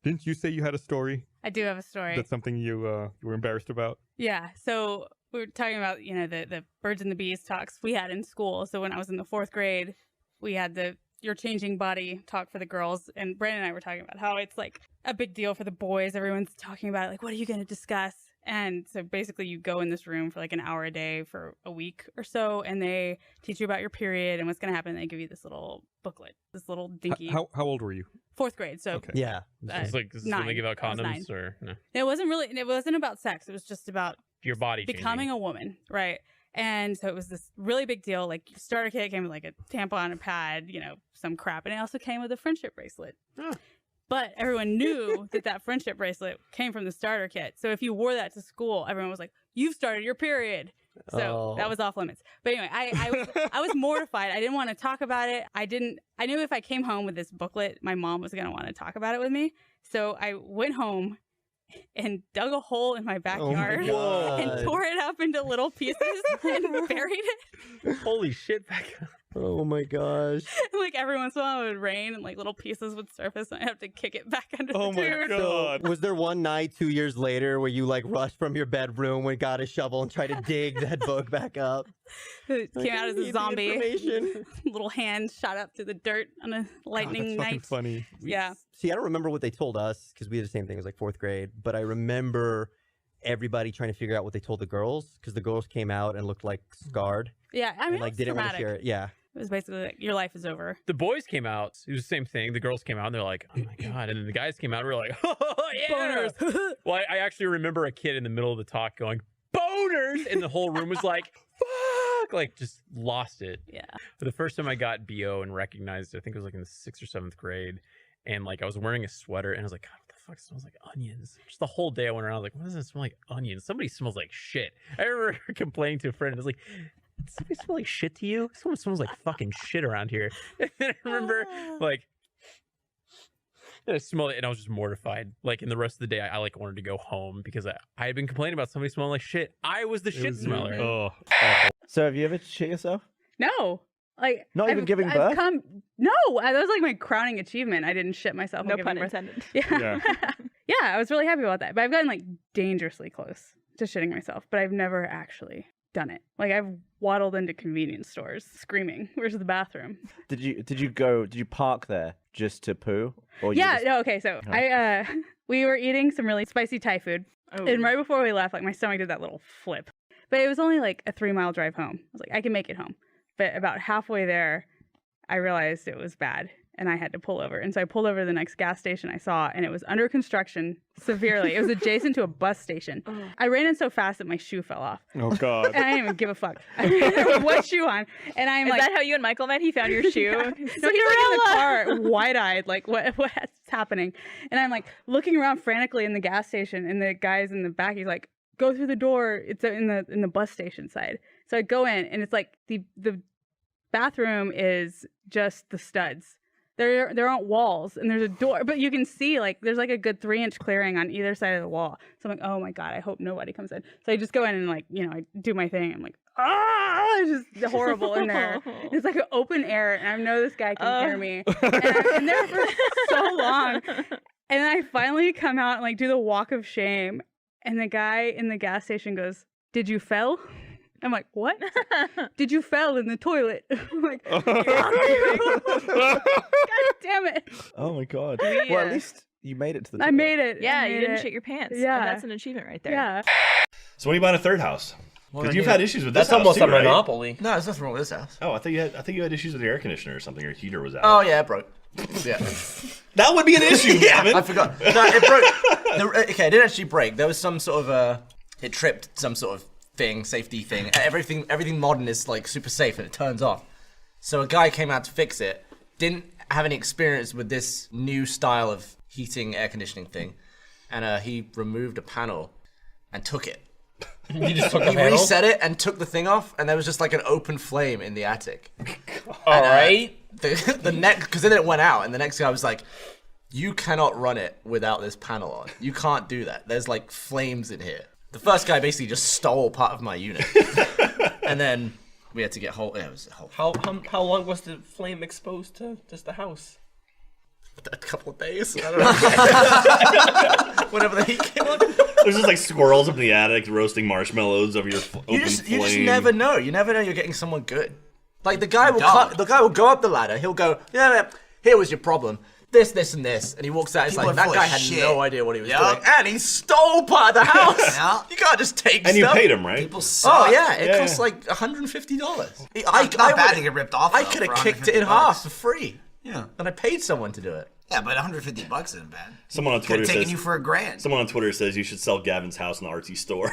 Didn't you say you had a story? I do have a story. That's something you were embarrassed about? Yeah. So we were talking about, the birds and the bees talks we had in school. So when I was in the 4th grade, we had the "You're Changing Body" talk for the girls. And Brandon and I were talking about how it's a big deal for the boys. Everyone's talking about it, what are you going to discuss? And so basically you go in this room for an hour a day for a week or so, and they teach you about your period and what's going to happen. And they give you this little booklet, this little dinky. How old were you? 4th grade. So okay. Yeah. It's like, is this when they give out condoms or no? It wasn't about sex. It was just about your body becoming a woman. Right. And so it was this really big deal. Starter kit came with a tampon, a pad, some crap. And it also came with a friendship bracelet. Oh. But everyone knew that friendship bracelet came from the starter kit. So if you wore that to school, everyone was like, "You've started your period." So that was off limits. But anyway, I was mortified. I didn't want to talk about it. I knew if I came home with this booklet, my mom was going to want to talk about it with me. So I went home and dug a hole in my backyard and tore it up into little pieces and buried it. Holy shit, Becca. Oh my gosh. Every once in a while it would rain and little pieces would surface and I'd have to kick it back under the Oh my tube. God. So, was there one night 2 years later where you rushed from your bedroom and got a shovel and tried to dig that book back up? It came out as a zombie. Little hand shot up through the dirt on a lightning night. That's funny. Yeah. See, I don't remember what they told us because we did the same thing. It was 4th grade. But I remember everybody trying to figure out what they told the girls because the girls came out and looked scarred. Yeah, I mean, and didn't want to share it. Yeah. It was basically like, your life is over. The boys came out. It was the same thing. The girls came out and they're like, oh my God. And then the guys came out and we were like, oh, yeah. Well, I actually remember a kid in the middle of the talk going, boners. And the whole room was like, fuck. Like, just lost it. Yeah. For the first time I got BO and recognized it, I think it was like in the 6th or 7th grade. And like, I was wearing a sweater and I was like, God, what the fuck smells like onions? Just the whole day I went around, like, what does it smell like? Onions. Somebody smells like shit. I remember complaining to a friend. I was like, does somebody smell like shit to you? Someone smells like fucking shit around here. And then I remember, like, I smelled it and I was just mortified. Like, in the rest of the day, I like wanted to go home because I had been complaining about somebody smelling like shit. I was the shit smeller. Oh. So have you ever shit yourself? No. Like, Not even giving birth? No, that was like my crowning achievement. I didn't shit myself. No while pun giving birth. intended. Yeah. Yeah, I was really happy about that. But I've gotten like dangerously close to shitting myself, but I've never actually done it. Like, I've waddled into convenience stores screaming, "Where's the bathroom?" Did you park there just to poo? Or you Yeah, just... no, okay, so we were eating some really spicy Thai food. Oh. And right before we left, like, my stomach did that little flip. But it was only like a 3-mile drive home. I was like, I can make it home. But about halfway there, I realized it was bad and I had to pull over. And so I pulled over to the next gas station I saw, and it was under construction severely. It was adjacent to a bus station. I ran in so fast that my shoe fell off. Oh, God. And I didn't even give a fuck. I ran with one shoe on. And I'm Is like, that how you and Michael met? He found your shoe? Yeah. No, he's like in the car, wide-eyed, like, what's happening? And I'm like looking around frantically in the gas station, and the guy's in the back, he's like, go through the door. It's in the bus station side. So I go in, and it's like the bathroom is just the studs. There aren't walls, and there's a door, but you can see like there's like a good 3-inch clearing on either side of the wall. So I'm like, oh my God, I hope nobody comes in. So I just go in and like, I do my thing. I'm like, it's just horrible in there. It's like an open air, and I know this guy can hear me. And I've been there for so long. And then I finally come out and like do the walk of shame, and the guy in the gas station goes, "Did you fell?" I'm like, what? Did you fell in the toilet? I'm like, God damn it. Oh my God. Well, at least you made it to the I toilet. made it. Yeah, you didn't shit your pants. Yeah. And that's an achievement right there. Yeah. So when are you buying a third house? Because Well, you've yeah. had issues with this That's house almost too, a right? monopoly. No, there's nothing wrong with this house. Oh, I think you had issues with your air conditioner or something. Your heater was out. Oh yeah, it broke. Yeah. That would be an issue, Gavin. I forgot. No, it broke. Okay, it didn't actually break. There was some sort of it tripped some sort of safety thing. Everything modern is like super safe and it turns off. So a guy came out to fix it. Didn't have any experience with this new style of heating air conditioning thing, and he removed a panel and took it. You just took the He panel? reset it and took the thing off, and there was just like an open flame in the attic. All right. The next, because then it went out, and the next guy was like, "You cannot run it without this panel on. You can't do that. There's like flames in here." The first guy basically just stole part of my unit, and then we had to get whole. Yeah, it was a whole. How long was the flame exposed to just the house? A couple of days. I don't know. Whenever the heat came on. There's just like squirrels up in the attic roasting marshmallows over your open You just flame. never know. You never know you're getting someone good. Like the guy will go up the ladder. He'll go, yeah, here was your problem. This, and this. And he walks out. It's People like, are that full guy of had shit. no idea what he was Yep. doing. And he stole part of the house. Yeah. You can't just take And stuff. you paid him, right? People suck. Oh, yeah. It Yeah, costs yeah. like $150. Not bad to get ripped off. I though, could have for kicked it in $150. half for free. Yeah. And I paid someone to do it. Yeah, but $150 isn't bad. Someone on Could Twitter have taken says you for $1,000. Someone on Twitter says you should sell Gavin's house in the RT store.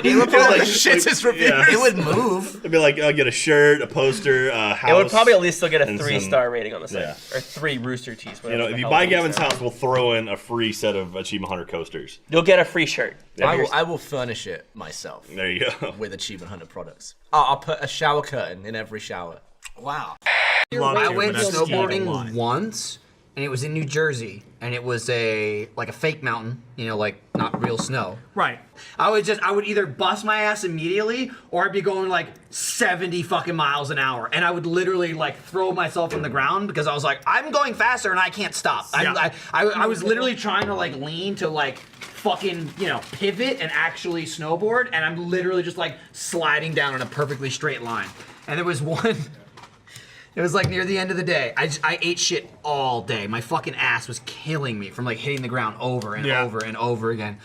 He would probably shit his reviews. Yeah. It would move. It'd be like, I'll get a shirt, a poster, a house. It would probably at least still get a and 3-star rating on the site. Yeah. Or 3 Rooster Teeth. You know, if you buy Gavin's house, we'll throw in a free set of Achievement Hunter coasters. You'll get a free shirt. I will furnish it myself. There you go. With Achievement Hunter products. I'll put a shower curtain in every shower. Wow. I went snowboarding once, and it was in New Jersey, and it was like a fake mountain, like not real snow. Right. I would either bust my ass immediately, or I'd be going like 70 fucking miles an hour, and I would literally like throw myself on the ground because I was like, I'm going faster and I can't stop. I was literally trying to like lean to like fucking pivot and actually snowboard, and I'm literally just like sliding down in a perfectly straight line. And there was one. It was like near the end of the day. I ate shit all day. My fucking ass was killing me from like hitting the ground over and over and over again.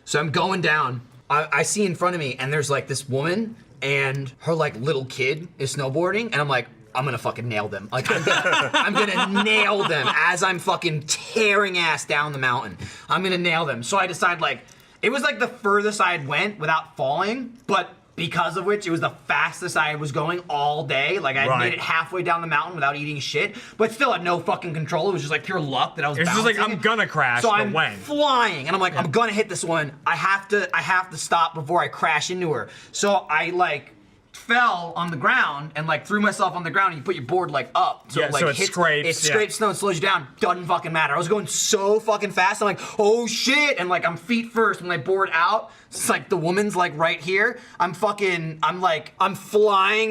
So I'm going down. I see in front of me, and there's like this woman and her like little kid is snowboarding, and I'm like, I'm gonna fucking nail them. Like I'm gonna nail them as I'm fucking tearing ass down the mountain. I'm gonna nail them. So I decide like, it was like the furthest I had went without falling, but because of which it was the fastest I was going all day. Like I made it halfway down the mountain without eating shit, but still had no fucking control. It was just like pure luck that I was It's just like, I'm gonna crash, so but I'm when? flying, and I'm like, I'm gonna hit this one. I have to stop before I crash into her. So I like fell on the ground and like threw myself on the ground, and you put your board like up. So Yeah, it like so it hits, scrapes, it scrapes snow and slows you down. Doesn't fucking matter. I was going so fucking fast. I'm like, oh shit. And like I'm feet first when I board out. It's like the woman's like right here. I'm flying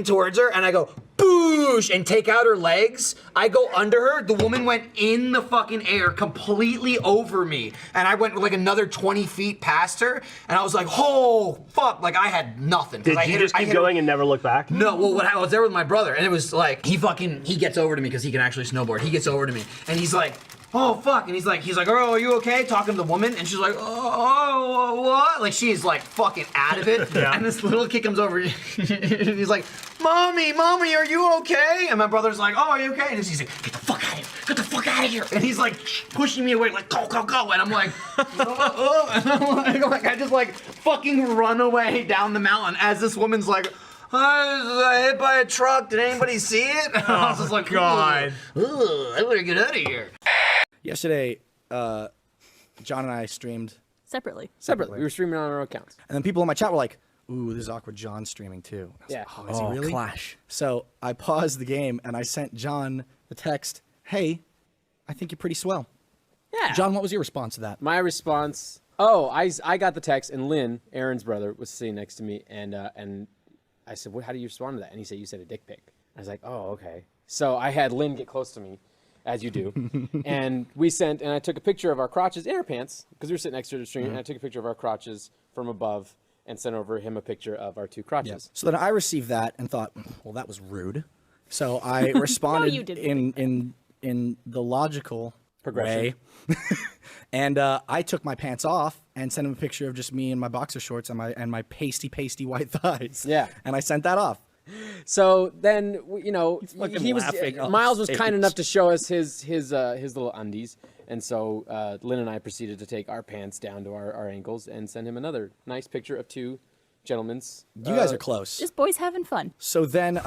towards her, and I go boosh and take out her legs. I go under her. The woman went in the fucking air completely over me, and I went like another 20 feet past her, and I was like, oh fuck, like I had nothing. Did you just keep going and never look back? No, well, I was there with my brother, and it was like, he gets over to me because he can actually snowboard. He gets over to me, and he's like, oh fuck, and he's like, oh, are you okay? Talking to the woman, and she's like, oh, what? Like she's like fucking out of it, and this little kid comes over, and he's like, mommy, are you okay? And my brother's like, oh, are you okay? And he's like, get the fuck out of here, get the fuck out of here. And he's like pushing me away, like, go, and I'm like, and I'm like, I just like fucking run away down the mountain as this woman's like, I was hit by a truck. Did anybody see it? And I was just like, God, I better get out of here. Yesterday, John and I streamed Separately. separately. We were streaming on our accounts. And then people in my chat were like, ooh, this is awkward. John's streaming too. I was Yeah. like, is he really? Clash. So I paused the game and I sent John the text, hey, I think you're pretty swell. Yeah. John, what was your response to that? My response, I got the text, and Lynn, Aaron's brother, was sitting next to me, and I said, how do you respond to that? And he said, you said a dick pic. I was like, oh, okay. So I had Lynn get close to me, as you do, and I took a picture of our crotches in our pants, because we were sitting next to the stream, and I took a picture of our crotches from above and sent over him a picture of our two crotches. So then I received that and thought, well, that was rude. So I responded you didn't. in the logical Progression. way. And I took my pants off and sent him a picture of just me in my boxer shorts and my pasty white thighs. Yeah. And I sent that off. So then, laughing Miles was off kind stage. enough to show us his little undies, and so Lynn and I proceeded to take our pants down to our ankles and send him another nice picture of two gentlemen's. You guys are close. Just boys having fun. So then,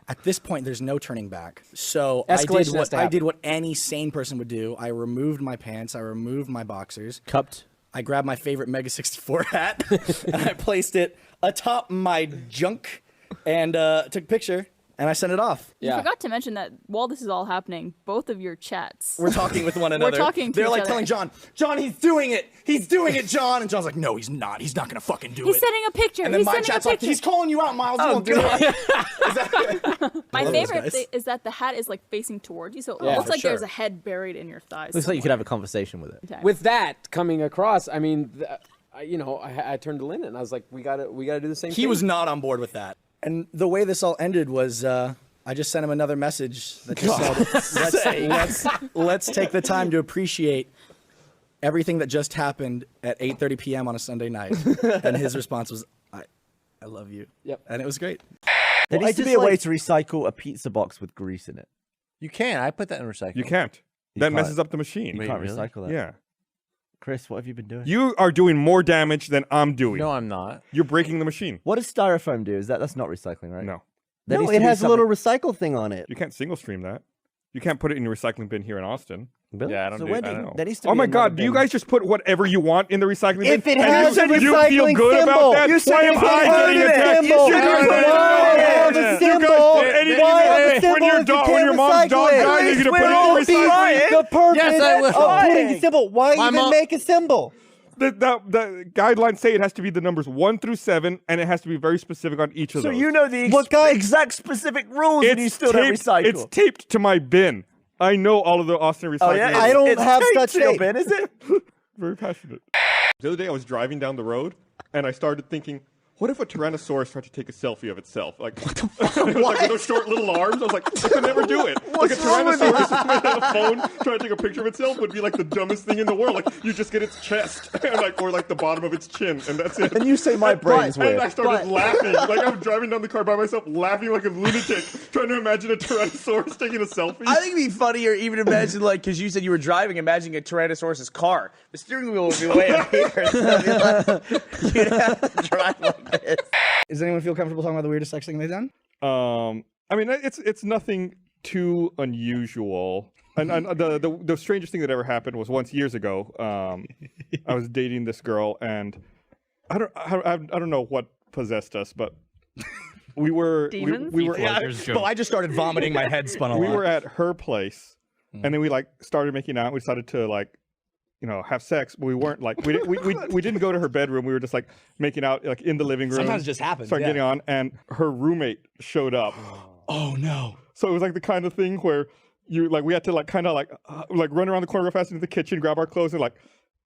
at this point, there's no turning back. So Escalation has to I happen. did what any sane person would do. I removed my pants. I removed my boxers. Cupped. I grabbed my favorite Mega 64 hat and I placed it atop my junk and took a picture and I sent it off. You forgot to mention that while this is all happening, both of your chats. We're talking with one another. We're talking to They're each like other. telling John, he's doing it. He's doing it, John. And John's like, no, he's not. He's not going to fucking do He's it. sending a picture. And then He's my sending a chat's like, picture. he's calling you out, Miles. You won't do it. My love those favorite guys. thing is that the hat is like facing towards you, so it Yeah, looks for like there's sure. a head buried in your thighs. Looks like you could have a conversation with it. Okay. With that coming across, I mean, I turned to Lynn and I was like, we gotta do the same thing. He was not on board with that. And the way this all ended was I just sent him another message that just said, let's take the time to appreciate everything that just happened at 8:30 p.m. on a Sunday night. And his response was, I love you. Yep. And it was great. There needs to be a way to recycle a pizza box with grease in it. You can. I put that in recycle. You can't. That messes up the machine. You can't recycle that. Yeah. Chris, what have you been doing? You are doing more damage than I'm doing. No, I'm not. You're breaking the machine. What does styrofoam do? That's not recycling, right? No. There No, needs to it be has a something- little recycle thing on it. You can't single stream that. You can't put it in your recycling bin here in Austin. Really? Yeah, I don't So do when I do- don't know. there needs to Oh be my another God, do you bin. guys just put whatever you want in the recycling bin? If it And has you a said you feel recycling good symbol. about that? You said Why am it I has getting a attacked? symbol. You guys Why did have a it. symbol? You guys did anything. Why have a When symbol your if you dog, can't when your mom's recycle dog it? dies, you're gonna put it in What the would be recycling. the purpose Yes, I will. of putting a symbol? Why My even mom- make a symbol? The guidelines say it has to be the numbers 1 through 7, and it has to be very specific on each of So those. you know the exact specific rules and you still don't recycle. It's taped to my bin. I know all of the Austin recycling. Oh, yeah? I don't It's have taped such to your tape. bin, is it? Very passionate. The other day I was driving down the road, and I started thinking, what if a Tyrannosaurus tried to take a selfie of itself? Like, like with those short little arms? I was like, I could never do it. Like a Tyrannosaurus with a phone trying to take a picture of itself would be like the dumbest thing in the world. Like, you just get its chest, and like, or like the bottom of its chin, and that's it. And you say my brain's weird. And I started laughing. Like, I'm driving down the car by myself, laughing like a lunatic, trying to imagine a Tyrannosaurus taking a selfie. I think it'd be funnier even imagine, like, because you said you were driving, imagining a Tyrannosaurus' car. The steering wheel would be way up here. So it'd be like, you'd have to drive like this. Does anyone feel comfortable talking about the weirdest sex thing they've done? I mean, it's nothing too unusual. And the strangest thing that ever happened was once years ago. I was dating this girl, and I don't know what possessed us, but we were Demons? we were. Yeah, well, I just started vomiting. My head spun a lot. We were at her place, and then we like started making out. We decided to like, you know, have sex, but we weren't like we didn't go to her bedroom. We were just like making out like in the living room. Sometimes it just happens. Started Yeah. getting on, and her roommate showed up. Oh no! So it was like the kind of thing where you like we had to like kind of like run around the corner real fast into the kitchen, grab our clothes, and like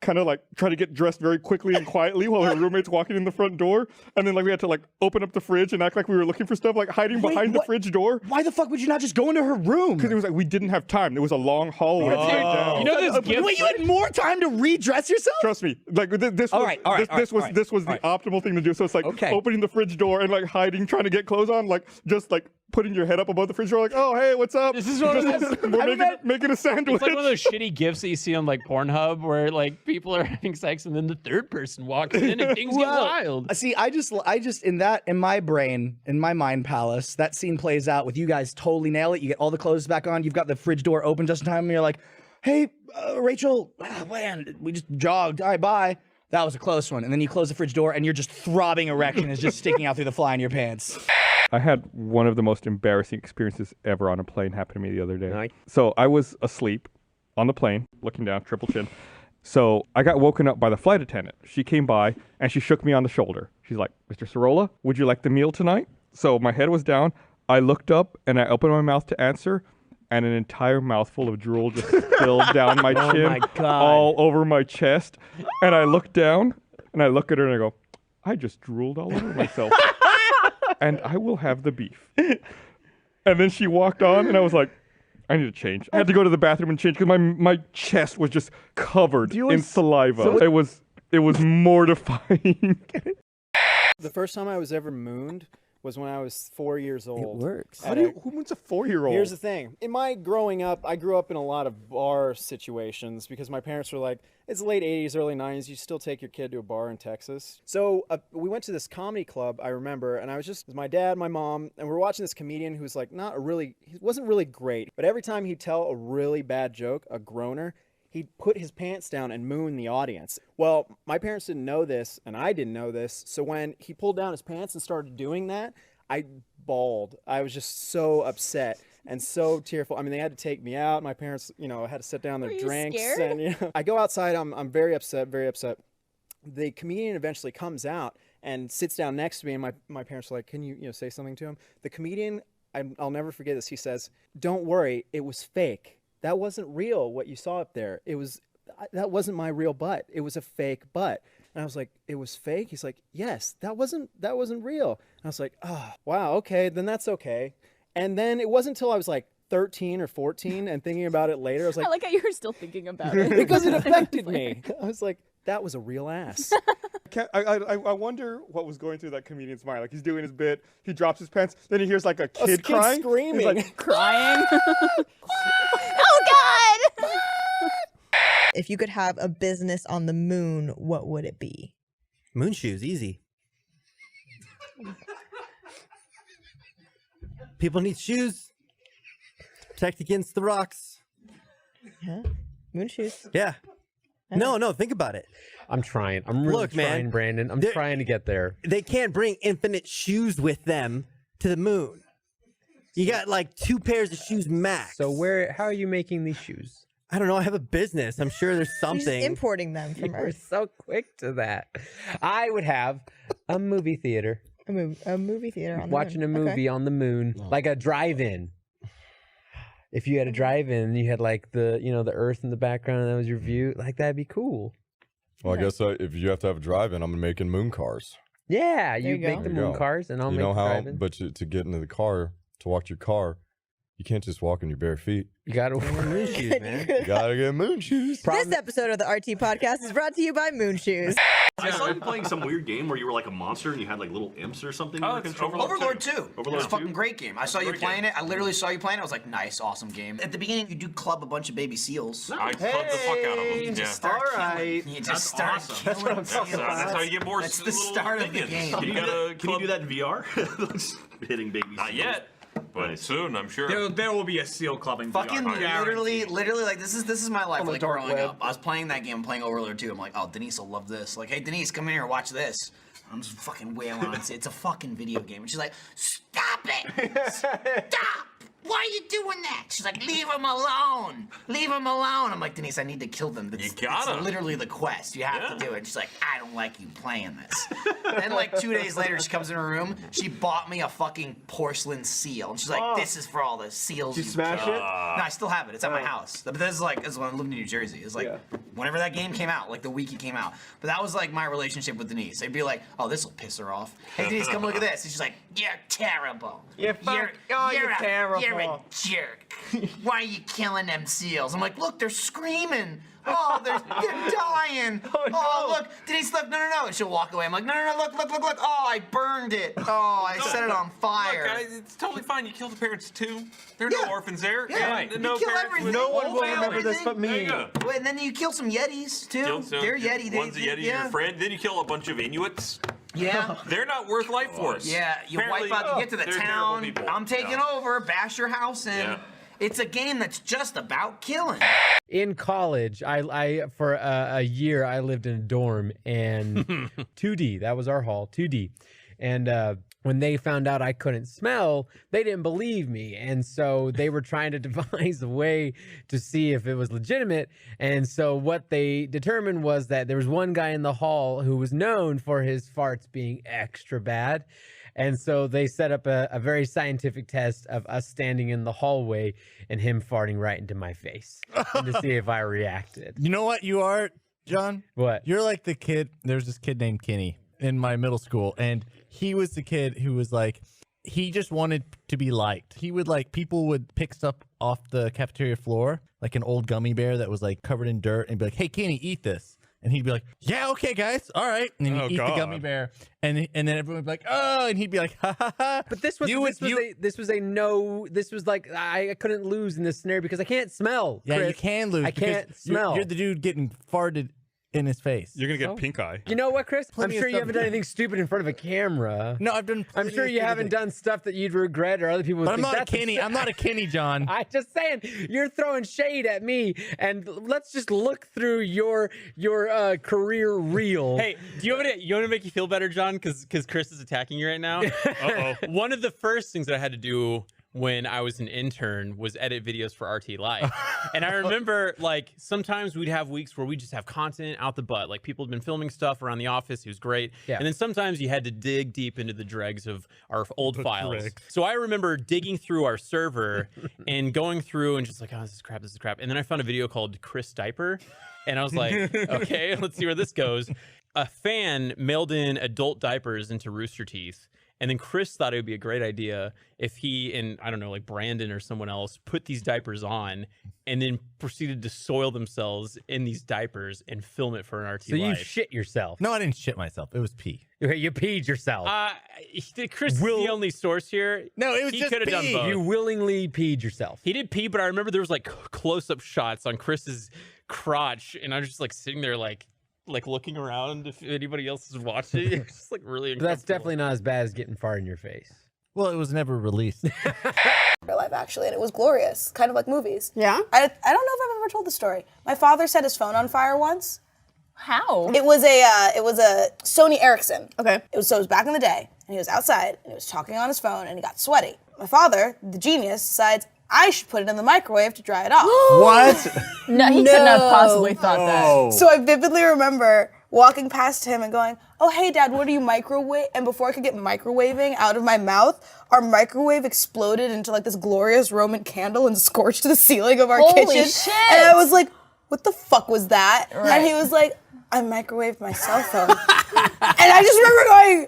kind of like try to get dressed very quickly and quietly while her roommate's walking in the front door. And then like we had to like open up the fridge and act like we were looking for stuff, like hiding behind the fridge door. Why the fuck would you not just go into her room? Because it was like we didn't have time. It was a long hallway. You know this gift. Wait, you had more time to redress yourself? Trust me. Like this was the optimal thing to do. So it's like opening the fridge door and like hiding, trying to get clothes on, like just like putting your head up above the fridge door, like, oh hey, what's up? This is one of those. We're making a sandwich. It's like one of those shitty gifs that you see on like Pornhub, where like people are having sex and then the third person walks in and things get wild. See, I just in my brain, in my mind palace, that scene plays out with you guys totally nail it. You get all the clothes back on. You've got the fridge door open just in time, and you're like, hey, Rachel, man, we just jogged. All right, bye. That was a close one. And then you close the fridge door, and you're just throbbing erection is just sticking out through the fly in your pants. I had one of the most embarrassing experiences ever on a plane happen to me the other day. So I was asleep on the plane, looking down, triple chin. So I got woken up by the flight attendant. She came by and she shook me on the shoulder. She's like, Mr. Sorolla, would you like the meal tonight? So my head was down. I looked up and I opened my mouth to answer, and an entire mouthful of drool just spilled down my chin, my God. all over my chest. And I looked down and I look at her and I go, I just drooled all over myself. And I will have the beef. And then she walked on, and I was like, I need to change. I had to go to the bathroom and change because my chest was just covered in saliva. So it was mortifying. The first time I was ever mooned was when I was 4 years old. It works. Who moons a 4-year-old? Here's the thing. In my growing up, I grew up in a lot of bar situations because my parents were like, it's the late 80s, early 90s. You still take your kid to a bar in Texas. So we went to this comedy club, I remember, and I was just with my dad, my mom, and we were watching this comedian who's like he wasn't really great, but every time he'd tell a really bad joke, a groaner, he'd put his pants down and moon the audience. Well, my parents didn't know this, and I didn't know this, so when he pulled down his pants and started doing that, I bawled. I was just so upset and so tearful. I mean, they had to take me out. My parents, had to sit down their drinks. Scared? And I go outside. I'm very upset, very upset. The comedian eventually comes out and sits down next to me, and my parents are like, can you say something to him? The comedian, I'll never forget this. He says, don't worry, it was fake. That wasn't real, what you saw up there. That wasn't my real butt. It was a fake butt. And I was like, it was fake? He's like, yes, that wasn't real. And I was like, oh, wow, okay, then that's okay. And then it wasn't until I was like 13 or 14 and thinking about it later, I was like, I like how you were still thinking about it. because it affected me. I was like, that was a real ass. I wonder what was going through that comedian's mind. Like, he's doing his bit, he drops his pants, then he hears like a kid crying. Screaming. He's like, crying. Oh, God! If you could have a business on the moon, what would it be? Moon shoes, easy. People need shoes. Protect against the rocks. Yeah. Moon shoes. Yeah. No, think about it. I'm trying. I'm really trying, man, Brandon. I'm trying to get there. They can't bring infinite shoes with them to the moon. You got like 2 pairs of shoes max. So how are you making these shoes? I don't know. I have a business. I'm sure there's something. You're just importing them from You're Earth. so quick to that. I would have a movie theater. A movie theater on the Watching moon. a movie Okay. on the moon, like a drive-in. If you had a drive-in, you had like the Earth in the background, and that was your view. Like that'd be cool. Well, I guess if you have to have a drive-in, I'm making moon cars. Yeah, you There you make go. the There you moon go. cars, and I'll You make know the how, driving. but to get into the car, to walk to your car, you can't just walk in your bare feet. You gotta wear moon shoes, man. You gotta get moon shoes. This episode of the RT Podcast is brought to you by Moon Shoes. I saw you playing some weird game where you were like a monster and you had like little imps or something. you were controlling. Overlord 2. It was Overlord a 2? fucking great game. I saw you Great playing game. it. I literally saw you playing it. I was like, nice, awesome game. At the beginning, you do club a bunch of baby seals. I clubbed the fuck out of them. You just Yeah. start killing. You just start killing. That's how you get more. That's the start of the game. You gotta Can you do that in VR? Hitting babies. Not yet, but soon, I'm sure. There will be a seal clubbing. Fucking VR. literally, like this is my life. On the Like dark growing web. up, I was playing that game, playing Overlord 2. I'm like, oh, Denise will love this. Like, hey, Denise, come in here, watch this. I'm just fucking wailing on it. It's a fucking video game. And she's like, stop it! Stop! Why are you doing that? She's like, leave him alone. Leave him alone. I'm like, Denise, I need to kill them. It's literally the quest. You have to do it. She's like, I don't like you playing this. Then like 2 days later, she comes in her room. She bought me a fucking porcelain seal. And she's like, this is for all the seals Did you you smash killed." it? No, I still have it. It's at my house. But this is like, this is when I lived in New Jersey. It's like, whenever that game came out, like the week it came out. But that was like my relationship with Denise. They'd be like, oh, this will piss her off. Hey, Denise, come look at this. And she's like, you're terrible. You're terrible. You're a jerk. Why are you killing them seals? I'm like, look, they're screaming. Oh, they're dying. Oh, look, Denise, look, no. And she'll walk away. I'm like, no, look. Oh, I burned it. Oh, I set it on fire. Look, it's totally fine. You kill the parents too. There are no orphans there. Yeah, And you no kill parents everything. with No one whole will family. remember this but me. There you go. Wait, and then you kill some Yetis too. Kill some- They're Yeti. One's a Yeti, your friend. Then you kill a bunch of Inuits. Yeah. They're not worth life force. Yeah, you Apparently, wipe out, you get to the they're terrible town. people. I'm taking Yeah. over, bash your house in. Yeah. It's a game that's just about killing. In college, I for a year I lived in a dorm, and 2D, that was our hall, 2D, and when they found out I couldn't smell, they didn't believe me, and so they were trying to devise a way to see if it was legitimate. And so what they determined was that there was one guy in the hall who was known for his farts being extra bad. And so they set up a very scientific test of us standing in the hallway and him farting right into my face and to see if I reacted. You know what you are, John? What? You're like the kid. There's this kid named Kenny in my middle school, and he was the kid who was like, he just wanted to be liked. He would like, people would pick stuff off the cafeteria floor, like an old gummy bear that was like covered in dirt, and be like, hey, Kenny, eat this. And he'd be like, yeah, okay, guys, all right. And then he'd eat the gummy bear, and then everyone would be like, oh, and he'd be like, ha ha ha. But this was like I couldn't lose in this scenario because I can't smell. Yeah, Chris. you can lose. I can't because smell. You're the dude getting farted in his face. You're gonna get pink eye. You know what, Chris? Plenty I'm of sure you stuff haven't to done do. anything stupid in front of a camera. No, I've done. I'm plenty sure of you stupid haven't things. done stuff that you'd regret or other people would But I'm think not a that's Kenny. I'm not a Kenny, John. I'm just saying you're throwing shade at me, and let's just look through your career reel. Hey, do you want to make you feel better, John? Because Chris is attacking you right now. One of the first things that I had to do when I was an intern was edit videos for RT Live. And I remember, like, sometimes we'd have weeks where we just have content out the butt. Like, people had been filming stuff around the office. It was great. Yeah. And then sometimes you had to dig deep into the dregs of our old The files. dregs. So I remember digging through our server and going through and just like, oh, this is crap. And then I found a video called Chris Diaper. And I was like, okay, let's see where this goes. A fan mailed in adult diapers into Rooster Teeth. And then Chris thought it would be a great idea if he and, I don't know, like Brandon or someone else put these diapers on and then proceeded to soil themselves in these diapers and film it for an RT So you Live. shit yourself. No, I didn't shit myself. It was pee. Okay, you peed yourself. Chris is the only source here. No, it was he just could have done pee. both. You willingly peed yourself. He did pee, but I remember there was like close-up shots on Chris's crotch, and I was just like sitting there like looking around if anybody else is watching. It's just like really But that's uncomfortable. definitely not as bad as getting fart in your face. Well, it was never released. Real life, actually, and it was glorious, kind of like movies. Yeah? I don't know if I've ever told the story. My father set his phone on fire once. How? It was a Sony Ericsson. Okay. It was back in the day, and he was outside, and he was talking on his phone, and he got sweaty. My father, the genius, decides I should put it in the microwave to dry it off. What? No, he couldn't have possibly thought that. So I vividly remember walking past him and going, oh, hey, Dad, what are you microwave? And before I could get microwaving out of my mouth, our microwave exploded into like this glorious Roman candle and scorched the ceiling of our Holy kitchen. shit. And I was like, what the fuck was that? Right. And he was like, I microwaved my cell phone. And I just remember going,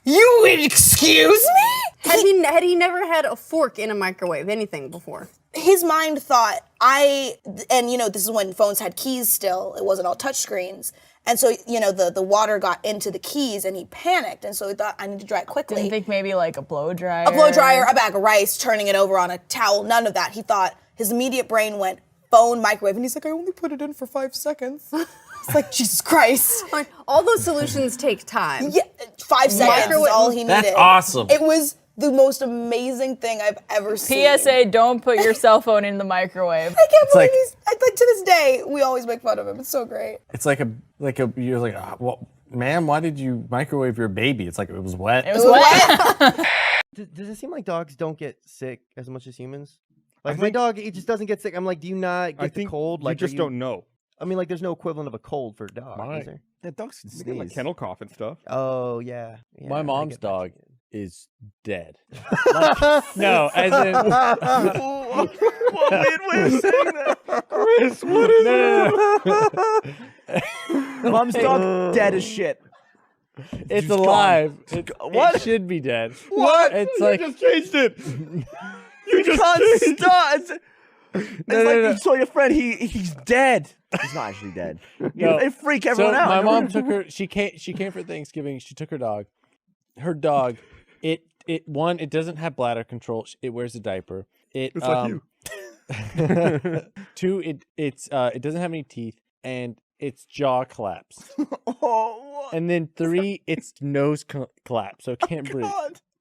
You would excuse me? Had he never had a fork in a microwave, anything before? His mind thought, and you know, this is when phones had keys still. It wasn't all touchscreens. And so, you know, the water got into the keys and he panicked. And so he thought, I need to dry it quickly. Didn't think maybe like a blow dryer. A blow dryer, a bag of rice, turning it over on a towel, none of that. He thought, his immediate brain went, phone, microwave. And he's like, I only put it in for 5 seconds. It's like, Jesus Christ. All those solutions take time. Yeah, 5 seconds is all he needed. That's awesome. It was the most amazing thing I've ever seen. PSA, don't put your cell phone in the microwave. I can't believe like to this day, we always make fun of him. It's so great. It's like you're like, well, ma'am, why did you microwave your baby? It's like it was wet. It was wet. Does it seem like dogs don't get sick as much as humans? Like my dog, he just doesn't get sick. I'm like, do you not get the cold? Like, you just don't know. I mean, like, there's no equivalent of a cold for a dog, My- is there? Yeah, dogs can You get, like kennel cough and stuff. Oh, yeah. My mom's dog is dead. No, as in. What weird way of saying that? Chris, what is No. Mom's dog dead as shit. It's She's alive. gone. It should be dead. What? It's You like just changed it. You can't stop. It's like no. you saw your friend. He's dead. He's not actually dead. They freak everyone so out. My mom took her. She came for Thanksgiving. She took her dog. Her dog. It doesn't have bladder control. It wears a diaper. It's like you. 2, it doesn't have any teeth, and its jaw collapsed. And then 3, its nose collapsed, so it can't breathe.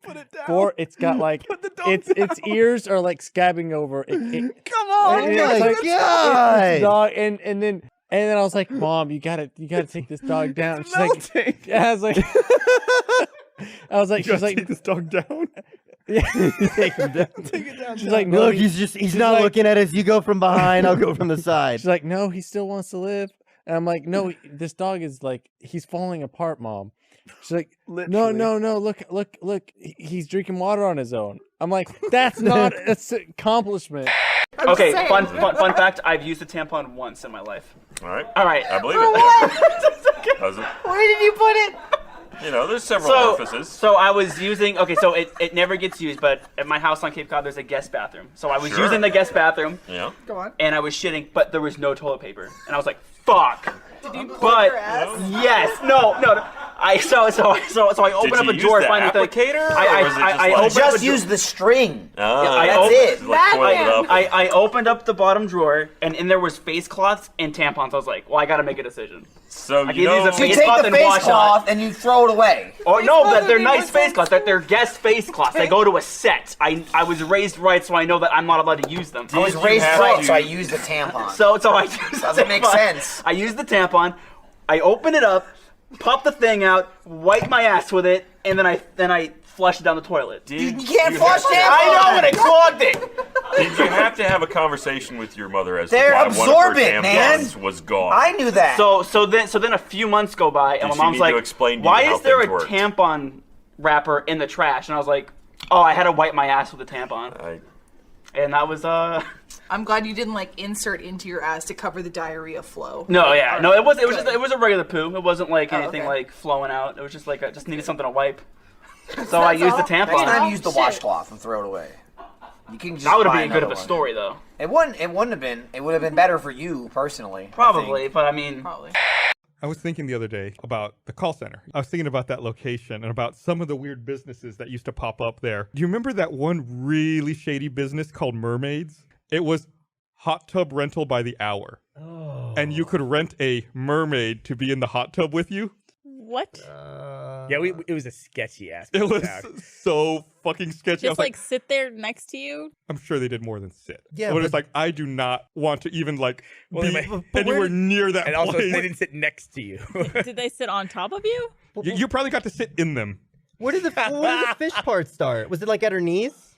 Put it down. 4, it's got like its ears are like scabbing over. Come on, and oh it's my like, God. it's dog, and then I was like, Mom, you gotta take this dog down. She's like, yeah, I was like, she's like, take this dog down. Yeah, take him down. Take it down. She's like, no, Look, he's not looking at us. You go from behind, I'll go from the side. She's like, no, he still wants to live. And I'm like, no, this dog is like, he's falling apart, Mom. She's like, no, look, he's drinking water on his own. I'm like, that's an accomplishment. Okay, fun fact, I've used a tampon once in my life. All right. I believe it. Does it? Where did you put it? You know, there's several orifices. So I was using, so it never gets used, but at my house on Cape Cod, there's a guest bathroom. So I was using the guest bathroom. Yeah. Go on. And I was shitting, but there was no toilet paper. And I was like, fuck. Did you plug your ass? Yes. No. So I opened up a drawer, finally. I just used the string. That's it. I opened up the bottom drawer, and in there was face cloths and tampons. I was like, well, I got to make a decision. So I you can use a You face take cloth the and face wash cloth and you throw it away. Oh no, but they're nice face cloths. They're guest face cloths. They go to a set. I was raised right, so I know that I'm not allowed to use them. I was raised right, so I used the tampon. So I used Doesn't make sense. I used the tampon. I open it up, pop the thing out, wipe my ass with it, and then I flush it down the toilet. You can't flush tampon. I know, but it clogged it. Did you have to have a conversation with your mother as They're to why absorbent, one of her tampons man. was gone? I knew that. So then a few months go by, and Did my she mom's need like, to explain to you "Why how is there a things worked?" tampon wrapper in the trash?" And I was like, "Oh, I had to wipe my ass with a tampon." And that was I'm glad you didn't like insert into your ass to cover the diarrhea flow. No, yeah, no, it was Good. just it was a regular poo. It wasn't like anything okay. like flowing out. It was just like I just needed something to wipe. So I used the tampon. Next time, use the washcloth and throw it away. You can just That would have buy been good of another a one. story though. It wouldn't have been. It would have been better for you personally. Probably, but I mean, probably. I was thinking the other day about the call center. I was thinking about that location and about some of the weird businesses that used to pop up there. Do you remember that one really shady business called Mermaids? It was hot tub rental by the hour. Oh. And you could rent a mermaid to be in the hot tub with you. What? Yeah, it was a sketchy ass. It was so fucking sketchy. I was Just like sit there next to you? I'm sure they did more than sit. Yeah, but it's like, I do not want to even like be but anywhere near that And also, place. they didn't sit next to you. Did they sit on top of you? You probably got to sit in them. Where did the fish part start? Was it like at her knees?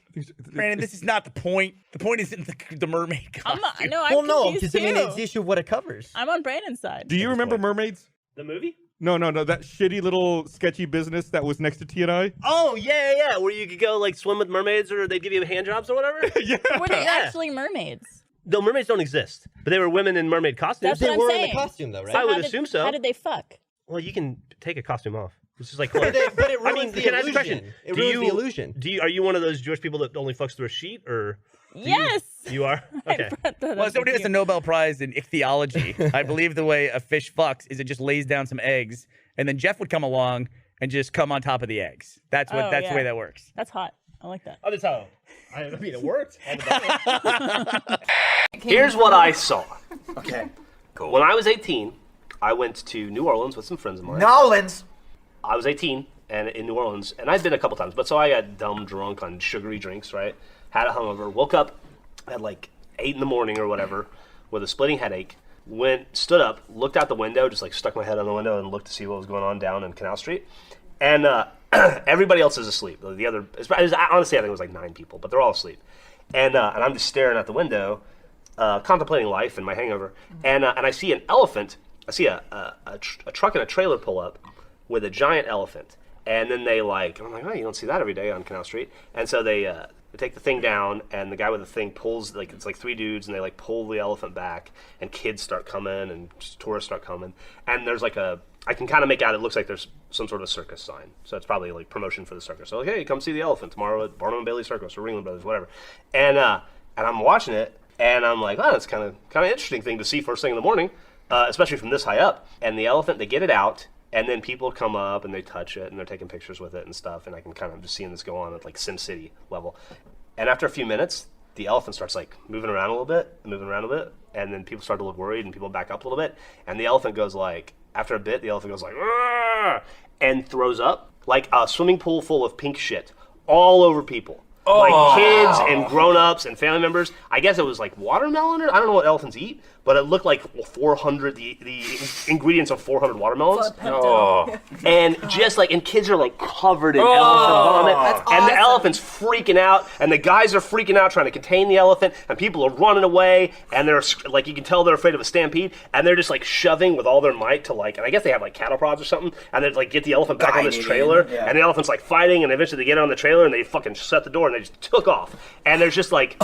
Brandon, this is not the point. The point isn't the mermaid costume. I'm well, no, confused because I mean, too. it's the issue of what it covers. I'm on Brandon's side. Do you remember Mermaids? The movie? No, that shitty little sketchy business that was next to T&I. Oh, yeah, where you could go like swim with mermaids or they'd give you hand jobs or whatever? Yeah. Were they actually mermaids? The mermaids don't exist, but they were women in mermaid costumes. That's what I'm saying. I would So assume so. How did they fuck? Well, you can take a costume off. It's just like, but it ruins the can I ask a question? illusion. It ruins the illusion. Are you one of those Jewish people that only fucks through a sheet, or? Yes. You are? Okay. Well, somebody gets a Nobel Prize in ichthyology. I believe the way a fish fucks is it just lays down some eggs, and then Jeff would come along and just come on top of the eggs. That's the way that works. That's hot. I like that. Oh, that's how. I mean, it worked. Here's what I saw. Okay. Cool. When I was 18, I went to New Orleans with some friends of mine. Nolans. I was 18 and in New Orleans, and I'd been a couple times, but so I got dumb drunk on sugary drinks, right? Had a hungover, woke up at like 8 in the morning or whatever with a splitting headache, stood up, looked out the window, just like stuck my head on the window and looked to see what was going on down in Canal Street. And everybody else is asleep. Honestly, I think it was like 9 people, but they're all asleep. And I'm just staring out the window, contemplating life and my hangover. And I see an elephant. I see a truck and a trailer pull up with a giant elephant. And then I'm like, oh, you don't see that every day on Canal Street. And so they take the thing down, and the guy with the thing pulls, like, it's like 3 dudes, and they like pull the elephant back, and kids start coming, and tourists start coming. And there's like I can kind of make out it looks like there's some sort of circus sign. So it's probably like promotion for the circus. So like, hey, come see the elephant tomorrow at Barnum and Bailey Circus or Ringling Brothers, whatever. And I'm watching it, and I'm like, oh, that's kind of interesting thing to see first thing in the morning, especially from this high up. And the elephant, they get it out, and then people come up and they touch it and they're taking pictures with it and stuff. And I can kind of just seeing this go on at like Sim City level. And after a few minutes, the elephant starts like moving around a little bit. And then people start to look worried and people back up a little bit. And the elephant goes like, after a bit, the elephant goes like, "Arr!" and throws up like a swimming pool full of pink shit all over people. Like kids and grown-ups and family members. I guess it was like watermelon, or I don't know what elephants eat, but it looked like 400, the ingredients of 400 watermelons. And just like, and kids are like covered in elephant vomit. And the elephant's freaking out, and the guys are freaking out trying to contain the elephant, and people are running away, and they're like, you can tell they're afraid of a stampede, and they're just like shoving with all their might to like, and I guess they have like cattle prods or something, and they like get the elephant back on this trailer, and the elephant's like fighting, and eventually they get on the trailer, and they fucking shut the door, and they just took off. And there's just like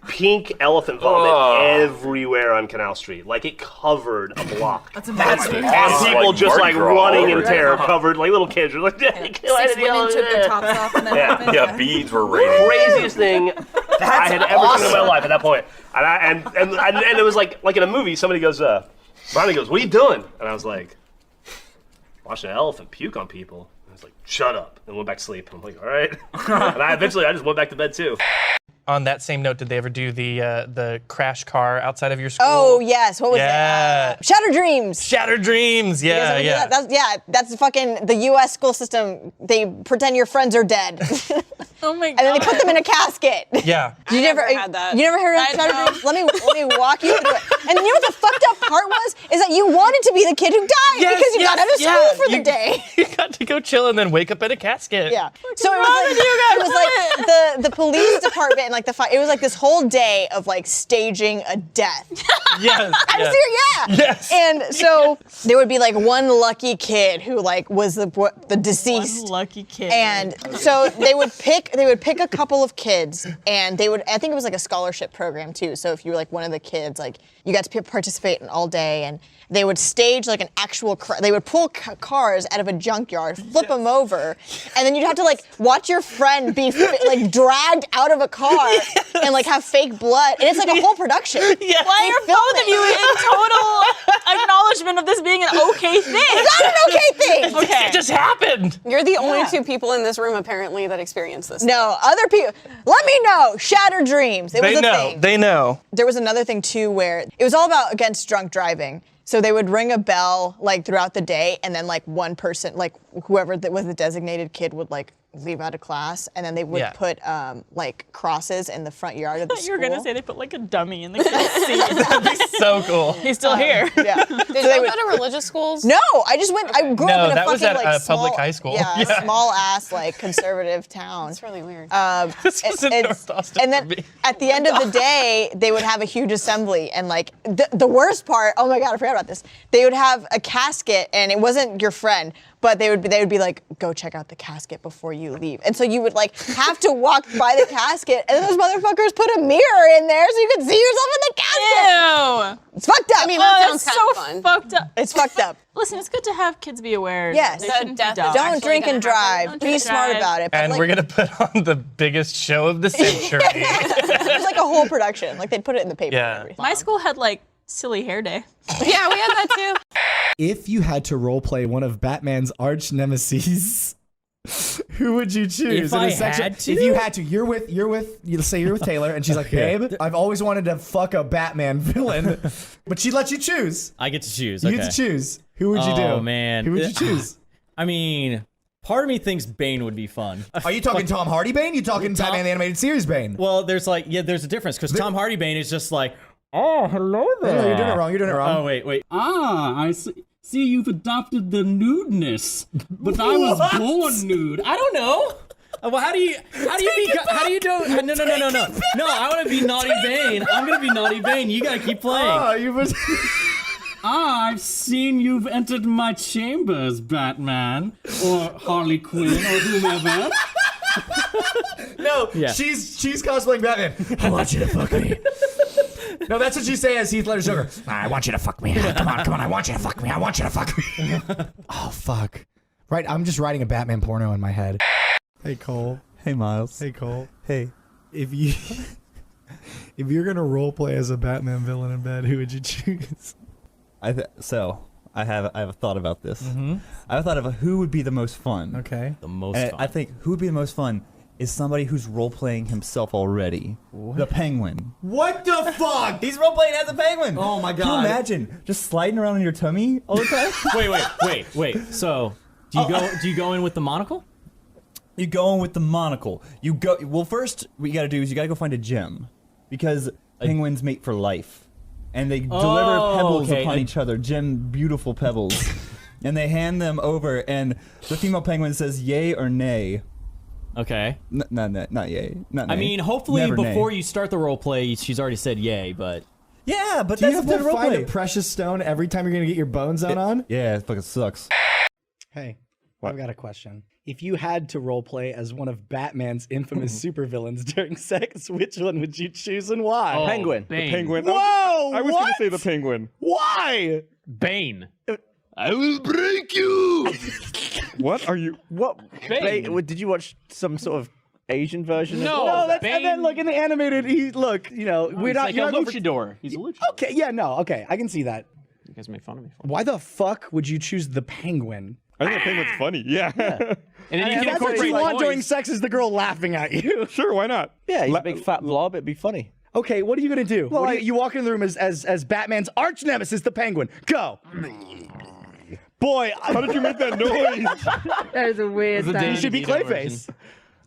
pink elephant vomit everywhere on Canal Street. Like it covered a block. That's amazing. And people just like running in terror, covered like little kids. Like, 6 women took their tops off and then yeah, beads were raining. Craziest thing I had ever seen in my life at that point. And it was like in a movie, somebody goes, Ronnie goes, what are you doing? And I was like, watching an elephant puke on people. And I was like, shut up. And went back to sleep. I'm like, all right. And I just went back to bed too. On that same note, did they ever do the crash car outside of your school? Oh yes, what was it? Shattered Dreams. Shattered Dreams. Yeah, yeah. That's fucking the U.S. school system. They pretend your friends are dead. Oh my god. And then they put them in a casket. Yeah. You never had that. You never heard of Shattered Dreams? Let me walk you through it. And you know what the fucked up part was? Is that you wanted to be the kid who died because you got out of school for the day. You got to go chill and then wake up in a casket. Yeah. So it was like the police department and like it was like this whole day of like staging a death. Yes. I'm serious. Yeah. Yes. And so there would be like one lucky kid who like was the deceased. One lucky kid. And so they would pick a couple of kids, and I think it was like a scholarship program too. So if you were like one of the kids, like you got to participate in all day, and they would stage like an actual they would pull cars out of a junkyard, flip them over, and then you'd have to like watch your friend be like dragged out of a car and like have fake blood, and it's like a whole production. Yeah. Why are both of you in total acknowledgement of this being an okay thing? It's not an okay thing. Okay. It just happened. You're the only 2 people in this room apparently that experienced this. No, other people. Let me know. Shattered Dreams. It was a thing. They know. There was another thing too where it was all about against drunk driving. So they would ring a bell like throughout the day, and then like one person, like whoever was the designated kid, would like leave out of class, and then they would put like crosses in the front yard of the school. You were gonna say they put like a dummy in the kid's seat. That'd be so cool. He's still here. Yeah. Did you go to religious schools? No, I just went. I grew up in a that fucking was at like small, public high school. Yeah, small ass like conservative town. That's really weird. This was in North Austin. And then at the end of the day, they would have a huge assembly, and like the worst part. Oh my god, I forgot about this. They would have a casket, and it wasn't your friend, but they would be like, go check out the casket before you leave. And so you would like have to walk by the casket, and those motherfuckers put a mirror in there so you could see yourself in the casket. Ew. It's fucked up. I mean, that sounds so kind of fun. fucked up. It's fucked up. Listen, it's good to have kids be aware. Yes. They That shouldn't be death is dumb. Don't actually drink and gonna drive. Don't Be drink and smart drive. about it. But And like, we're gonna put on the biggest show of the century. there's like a whole production. Like they'd put it in the paper Yeah. and everything. My school had like silly hair day. Yeah, we had that too. If you had to roleplay one of Batman's arch nemesis, who would you choose? If I had to? If you had to, let's say you're with Taylor, and she's like, babe, I've always wanted to fuck a Batman villain, but she lets you choose. I get to choose. You Okay. get to choose. Who would you do? Oh, man. Who would you choose? I mean, part of me thinks Bane would be fun. Are you talking Tom Hardy Bane? You talking Batman the Animated Series Bane? Well, there's a difference, because Tom Hardy Bane is just like, oh, hello there. No, you're doing it wrong. You're doing it wrong. Oh, wait. I see you've adopted the nudeness, but I was born nude. I don't know. Well, how do you no, I want to be Naughty Bane. I'm going to be Naughty Bane. You got to keep playing. I've seen you've entered my chambers, Batman, or Harley Quinn, or whomever. No, Yeah. she's cosplaying Batman. I want you to fuck me. No, that's what you say as Heath Ledger's Joker. I want you to fuck me. Come on, I want you to fuck me. I want you to fuck me. Oh, fuck. Right, I'm just writing a Batman porno in my head. Hey, Cole. Hey, Miles. Hey, Cole. Hey. If you're gonna roleplay as a Batman villain in bed, who would you choose? I have thought about this. Mhm. I have thought of who would be the most fun. Okay. The most And fun. I think who would be the most fun is somebody who's role playing himself already. The Penguin. What the fuck? He's role playing as a penguin. Oh my Can you god. imagine just sliding around on your tummy all the time? Wait. So, do you go in with the monocle? You go in with the monocle. You go. Well, first what you got to do is you got to go find a gem, because penguins mate for life, and they deliver pebbles upon each other. Beautiful pebbles, and they hand them over, and the female penguin says yay or nay. Okay. Not yay. Not nay. I mean, hopefully Never before nay. you start the role play, she's already said yay, but... Yeah, but Do you that's have the to role find play. a precious stone every time you're gonna get your bone zone on? Yeah, it fucking sucks. Hey, I've got a question. If you had to roleplay as one of Batman's infamous supervillains during sex, which one would you choose and why? Oh, Penguin. Bane. The Penguin. Whoa! I was what? going to say the Penguin. Why? Bane. I will break you. What are you? What? Bane. Did you watch some sort of Asian version? No, that's, Bane. and then look in the animated. We're not. Like you're a not luchador. He's a luchador. Okay, yeah, no, okay, I can see that. You guys make fun of me for Why the fuck would you choose the penguin? I think the Penguin's funny. Yeah. And then you can that's what incorporate you want toys. during sex is the girl laughing at you. Sure, why not? Yeah, he's a big fat blob. It'd be funny. Okay, what are you gonna do? Well, You walk in the room as Batman's arch nemesis, the penguin. Go. Boy, How did you make that noise? That is a weird sound. You should be Clayface.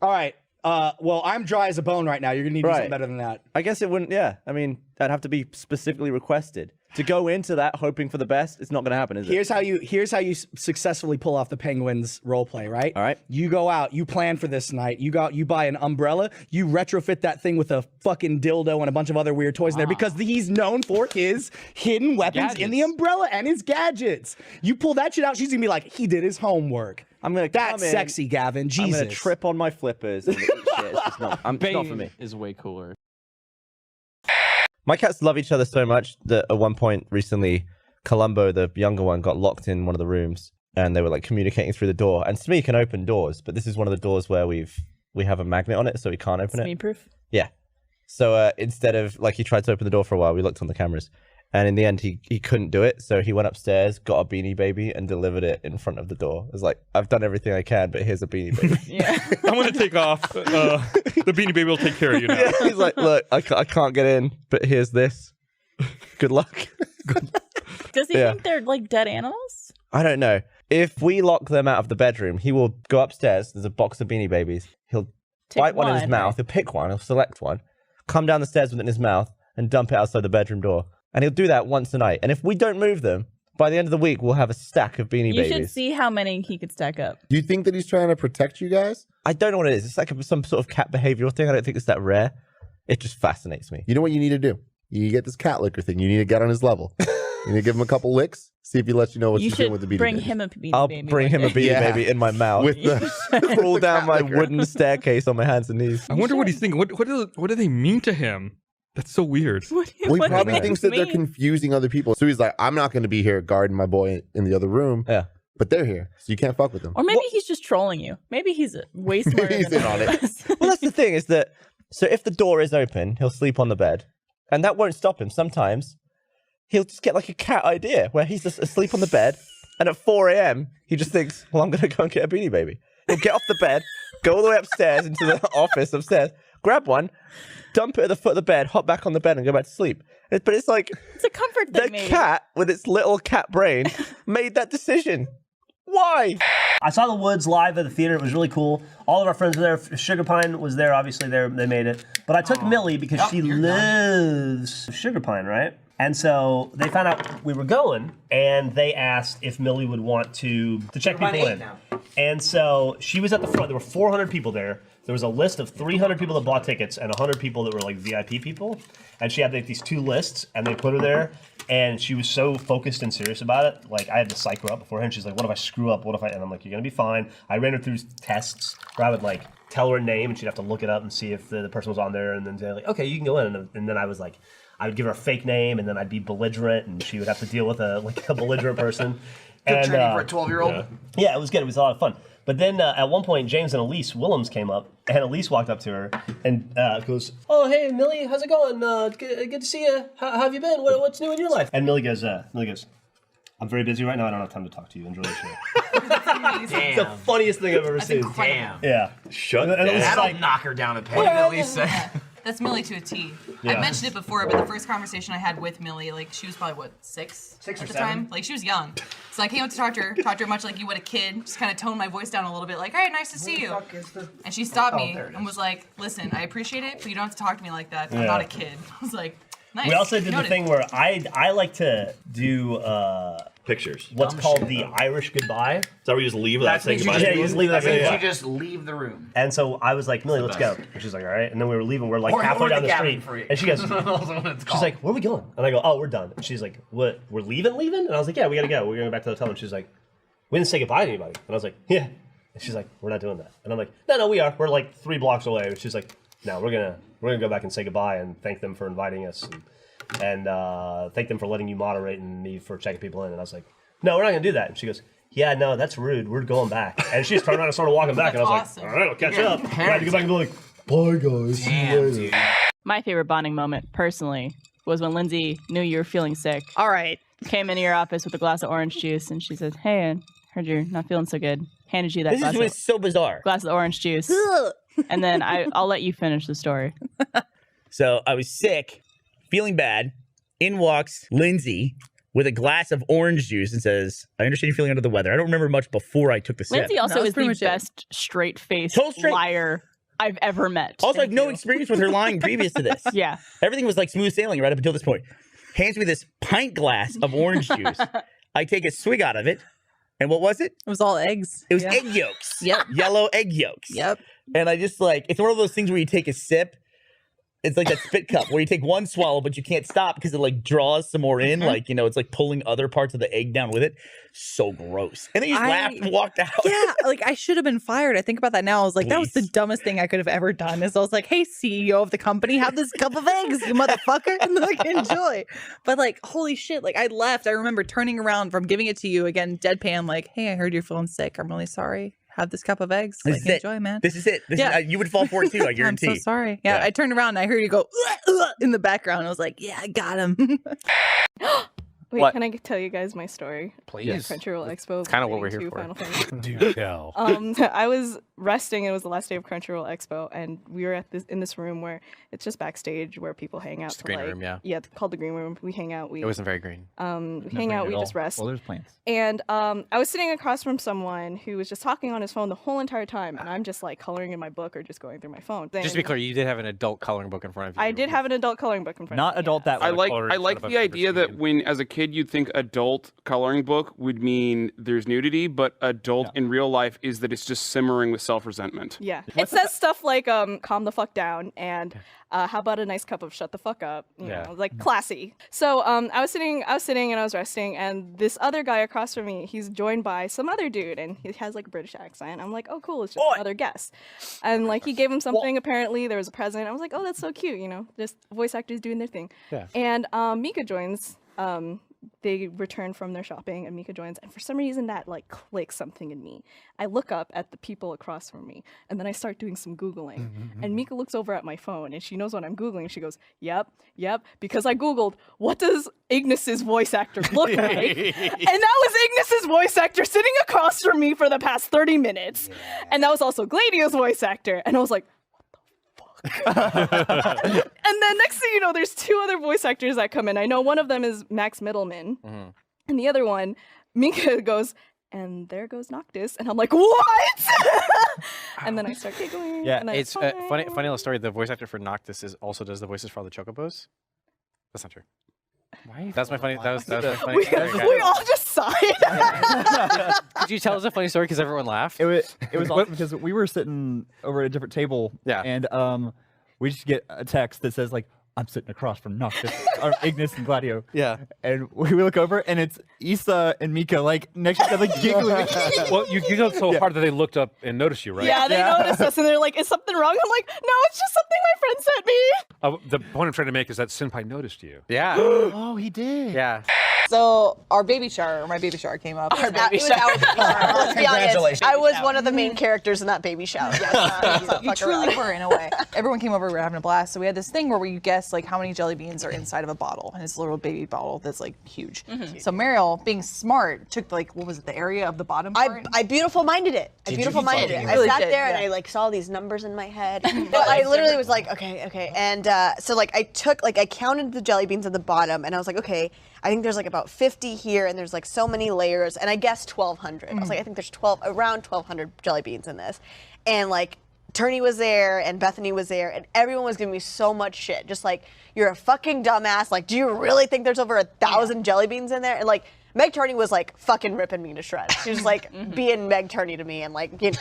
All right. Well, I'm dry as a bone right now. You're gonna need to do something better than that. I guess it wouldn't. Yeah, I mean, that'd have to be specifically requested. To go into that hoping for the best, it's not going to happen, is it? Here's how you successfully pull off the Penguins roleplay, right? All right. You go out, you plan for this night. You buy an umbrella, you retrofit that thing with a fucking dildo and a bunch of other weird toys in there because he's known for his hidden weapons in the umbrella and his gadgets. You pull that shit out, she's gonna be like, he did his homework. That's sexy, Gavin. Jesus. I'm gonna trip on my flippers and eat shit. It's just not, it's not for me. Is way cooler. My cats love each other so much that at one point recently, Columbo, the younger one, got locked in one of the rooms and they were like communicating through the door. And Smee can open doors, but this is one of the doors where we have a magnet on it, so he can't open it. Smee-proof? Yeah. So instead of, like, he tried to open the door for a while, we looked on the cameras. And in the end, he couldn't do it. So he went upstairs, got a Beanie Baby, and delivered it in front of the door. It was like, I've done everything I can, but here's a Beanie Baby. I'm going to take off. The Beanie Baby will take care of you now. Yeah, he's like, look, I can't get in, but here's this. Good luck. Does he think they're like dead animals? I don't know. If we lock them out of the bedroom, he will go upstairs. There's a box of Beanie Babies. He'll bite one in his mouth. He'll pick one. He'll select one. Come down the stairs with it in his mouth and dump it outside the bedroom door. And he'll do that once a night. And if we don't move them, by the end of the week, we'll have a stack of Beanie You Babies. should see how many he could stack up. Do you think that he's trying to protect you guys? I don't know what it is. It's like some sort of cat behavioral thing. I don't think it's that rare. It just fascinates me. You know what you need to do? You need to get this cat licker thing. You need to get on his level. You need to give him a couple licks. See if he lets you know what You she's doing should with the Beanie bring Baby. him a Beanie I'll Baby. bring him a Beanie Baby in my mouth. With the Roll down my wooden staircase on my hands and knees. I wonder what he's thinking. What do they mean to him? That's so weird. Well, he probably thinks that they're confusing other people. So he's like, I'm not going to be here guarding my boy in the other room. Yeah. But they're here, so you can't fuck with them. Or maybe he's just trolling you. Maybe he's way smarter He's than in all on of it. us. Well, that's the thing is that, so if the door is open, he'll sleep on the bed. And that won't stop him. Sometimes he'll just get like a cat idea where he's just asleep on the bed. And at 4 a.m., he just thinks, well, I'm going to go and get a Beanie Baby. He'll get off the bed, go all the way upstairs into the office upstairs, grab one, dump it at the foot of the bed, hop back on the bed and go back to sleep. But it's like, it's a comfort thing, the cat with its little cat brain made that decision. Why? I saw the Woods live at the theater. It was really cool. All of our friends were there. Sugar Pine was there. Obviously, they made it. But I took Millie because she lives Sugar Pine, right? And so they found out we were going, and they asked if Millie would want to check people in. And so she was at the front. There were 400 people there. There was a list of 300 people that bought tickets and 100 people that were like VIP people. And she had like these two lists, and they put her there. And she was so focused and serious about it. Like, I had to psych her up beforehand. She's like, what if I screw up? What if I... And I'm like, you're going to be fine. I ran her through tests where I would, like, tell her a name, and she'd have to look it up and see if the person was on there. And then say, like, okay, you can go in. And then I was like, I would give her a fake name, and then I'd be belligerent, and she would have to deal with a belligerent person. Good training for a 12-year-old. Yeah, it was good. It was a lot of fun. But then at one point, James and Elise Willems came up, and Elise walked up to her and goes, "Oh, hey, Millie, how's it going? Good to see you. How have you been? What's new in your life?" And Millie goes, "I'm very busy right now. I don't have time to talk to you. Enjoy the show." It's the funniest thing I've ever seen. Damn. Yeah. Shut And Elise is That'll like, knock her down a peg. What At least say. That's Millie to a T. Yeah. I mentioned it before, but the first conversation I had with Millie, like she was probably what, six or at the 7? time. Like she was young, so I came up to talk to her much like you would a kid. Just kind of toned my voice down a little bit, like, "All right, nice to see you." And she stopped me and was like, "Listen, I appreciate it, but you don't have to talk to me like that. I'm not a kid." I was like, "Nice." We also did Noted. the thing where I like to do pictures. What's called the Irish goodbye. So we just leave without saying goodbye. Yeah, you just leave without saying You goodbye. just leave the room. And so I was like, "Millie, let's go." And she's like, "All right." And then we were leaving. We're like Or- halfway or down the the Gavin street. freak. And she goes, Also what it's she's called. like, "Where are we going?" And I go, "Oh, we're done." And she's like, "What? We're leaving?" And I was like, "Yeah, we gotta go. We're going back to the hotel." And she's like, "We didn't say goodbye to anybody." And I was like, "Yeah." And she's like, "We're not doing that." And I'm like, "No, we are. We're like 3 blocks away." And she's like, "No, we're gonna go back and say goodbye and thank them for inviting us and thank them for letting you moderate and me for checking people in." And I was like, "No, we're not gonna do that." And she goes, "Yeah, no, that's rude. We're going back." And she just turned around and started walking back. And I was Awesome. like, "All right, I'll catch Yeah, up." I had to go back and be like, "Bye, guys. See you later." My favorite bonding moment, personally, was when Lindsay knew you were feeling sick. All right. Came into your office with a glass of orange juice, and she said, "Hey, I heard you're not feeling so good." Handed you that This glass is of, what's so bizarre. glass of orange juice. And then I'll let you finish the story. So I was sick, feeling bad. In walks Lindsay with a glass of orange juice and says, "I understand you're feeling under the weather." I don't remember much before I took the sip. Lindsay also is the best straight-faced liar I've ever met. Also, I have no experience with her lying previous to this. Yeah. Everything was like smooth sailing right up until this point. Hands me this pint glass of orange juice. I take a swig out of it. And what was it? It was all eggs. It was egg yolks. Yep. Yellow egg yolks. Yep. And I just like, it's one of those things where you take a sip. It's like that spit cup where you take one swallow, but you can't stop because it like draws some more in. Like, you know, it's like pulling other parts of the egg down with it. So gross. And then you just laughed and walked out. Yeah, like I should have been fired. I think about that now. I was like, that was the dumbest thing I could have ever done. Is I was like, "Hey, CEO of the company, have this cup of eggs, you motherfucker," and like enjoy. But like, holy shit! Like I left. I remember turning around from giving it to you again, deadpan. Like, "Hey, I heard you're feeling sick. I'm really sorry. Have this cup of eggs. This Like, is it. enjoy, man." This is it. This Yeah. is, you would fall for it too, I guarantee. I'm so sorry. Yeah, I turned around and I heard you go in the background. I was like, "Yeah, I got him." Wait, What? can I tell you guys my story? Please. Crunchyroll Expo. It's kinda what we're here to for. Final Fantasy. Do tell. I was resting. It was the last day of Crunchyroll Expo, and we were in this room where it's just backstage where people hang out. Just the green room, yeah. Yeah, it's called the green room. We hang out. It wasn't very green. We hang out. We just rest. Well, there's plants. And I was sitting across from someone who was just talking on his phone the whole entire time, and I'm just like coloring in my book or just going through my phone. Just to be clear, you did have an adult coloring book in front of you. I did have an adult coloring book in front of me. Not adult that I way. like the idea that when as a kid you'd think adult coloring book would mean there's nudity, but adult in real life is that it's just simmering with self-resentment. Yeah. It says stuff like calm the fuck down and how about a nice cup of shut the fuck up? You know, like classy. So I was sitting and I was resting, and this other guy across from me, he's joined by some other dude, and he has like a British accent. I'm like, oh cool, it's just another guest. And like he gave him something, apparently there was a present. I was like, oh, that's so cute, you know, just voice actors doing their thing. Yeah. And Mika joins. They return from their shopping, and Mika joins, and for some reason that like clicks something in me. I look up at the people across from me, and then I start doing some Googling. And Mika looks over at my phone, and she knows what I'm Googling. She goes, yep, because I Googled, what does Ignis's voice actor look like? And that was Ignis's voice actor sitting across from me for the past 30 minutes. And that was also Gladio's voice actor. And I was like, and then next thing you know, there's two other voice actors that come in. I know one of them is Max Middleman, and the other one, Mika goes, and there goes Noctis, and I'm like, what? And then I start giggling. Yeah, and it's funny little story. The voice actor for Noctis also does the voices for all the Chocobos. That's not true. Why? That's my funny. That was my funny. We all just sighed. Could you tell us a funny story? Because everyone laughed. It was awesome because we were sitting over at a different table. Yeah. And we just get a text that says like, I'm sitting across from Noctis, or Ignis and Gladio. Yeah. And we look over, and it's Issa and Mika, like, next to each other, like, giggling. Well, you giggled so hard that they looked up and noticed you, right? Yeah, they noticed us, and they're like, is something wrong? I'm like, no, it's just something my friend sent me. The point I'm trying to make is that Senpai noticed you. Yeah. Oh, he did. Yeah. So our baby shower, my baby shower came up. Let's be honest. I was one of the main characters in that baby shower. Yes, you truly were, in a way. Everyone came over, we were having a blast. So we had this thing where we guessed like how many jelly beans are inside of a bottle, and it's a little baby bottle that's like huge. So Mariel, being smart, took like, what was it, the area of the bottom part? I beautiful minded it. I sat there and I like saw these numbers in my head. But I literally was like, okay. And so like I counted the jelly beans at the bottom, and I was like, okay, I think there's like about 50 here, and there's like so many layers, and I guessed 1,200. I was like, I think there's around 1,200 jelly beans in this. And like, Turney was there, and Bethany was there, and everyone was giving me so much shit. Just like, you're a fucking dumbass. Like, do you really think there's over 1,000 jelly beans in there? And like, Meg Turney was like fucking ripping me to shreds. She was like being Meg Turney to me, and like, you know,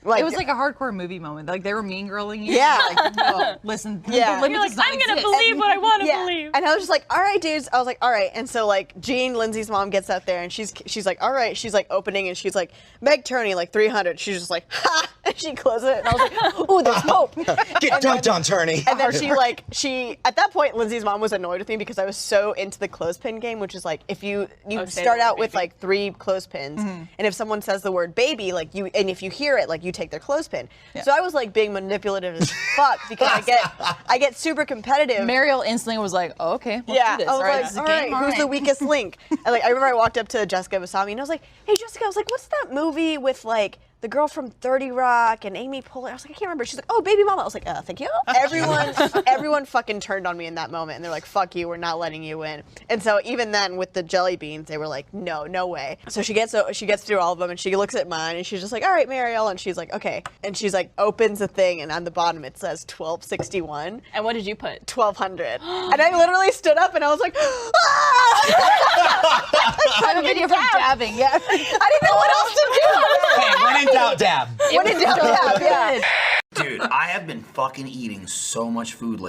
like, it was like a hardcore movie moment. Like they were mean girling you. Yeah. Like, no, listen. Yeah. You're like, I'm gonna believe what I want to believe. And I was just like, all right, dudes. I was like, all right. And so like, Jean, Lindsay's mom, gets out there, and she's like, all right. She's like opening, and she's like, Meg Turney, like 300. She's just like, ha! And she closes it, and I was like, ooh, there's hope. Get dunked on, Turney. And then she at that point, Lindsay's mom was annoyed with me because I was so into the clothespin game, which is like, if you start out with like 3 clothespins, and if someone says the word baby, like and if you hear it, like you take their clothespin. Yeah. So I was like being manipulative as fuck because I get super competitive. Mariel instantly was like, oh, okay, let's do this. I was like, all right, who's the weakest link? And like, I remember I walked up to Jessica Basami, and I was like, hey, Jessica, I was like, what's that movie with like the girl from 30 Rock and Amy Poehler? I was like, I can't remember. She's like, oh, Baby Mama. I was like, thank you. Everyone fucking turned on me in that moment, and they're like, fuck you, we're not letting you win. And so even then with the jelly beans, they were like, no way. So she gets through all of them, and she looks at mine, and she's just like, all right, Mariel, and she's like, okay. And she's like, opens the thing, and on the bottom it says 1261. And what did you put? 1,200. And I literally stood up, and I was like, I have a video from dabbing. Yeah. I didn't know what else to do. Hey, when in doubt, dab. When in doubt, dab, yeah. Dude, I have been fucking eating so much food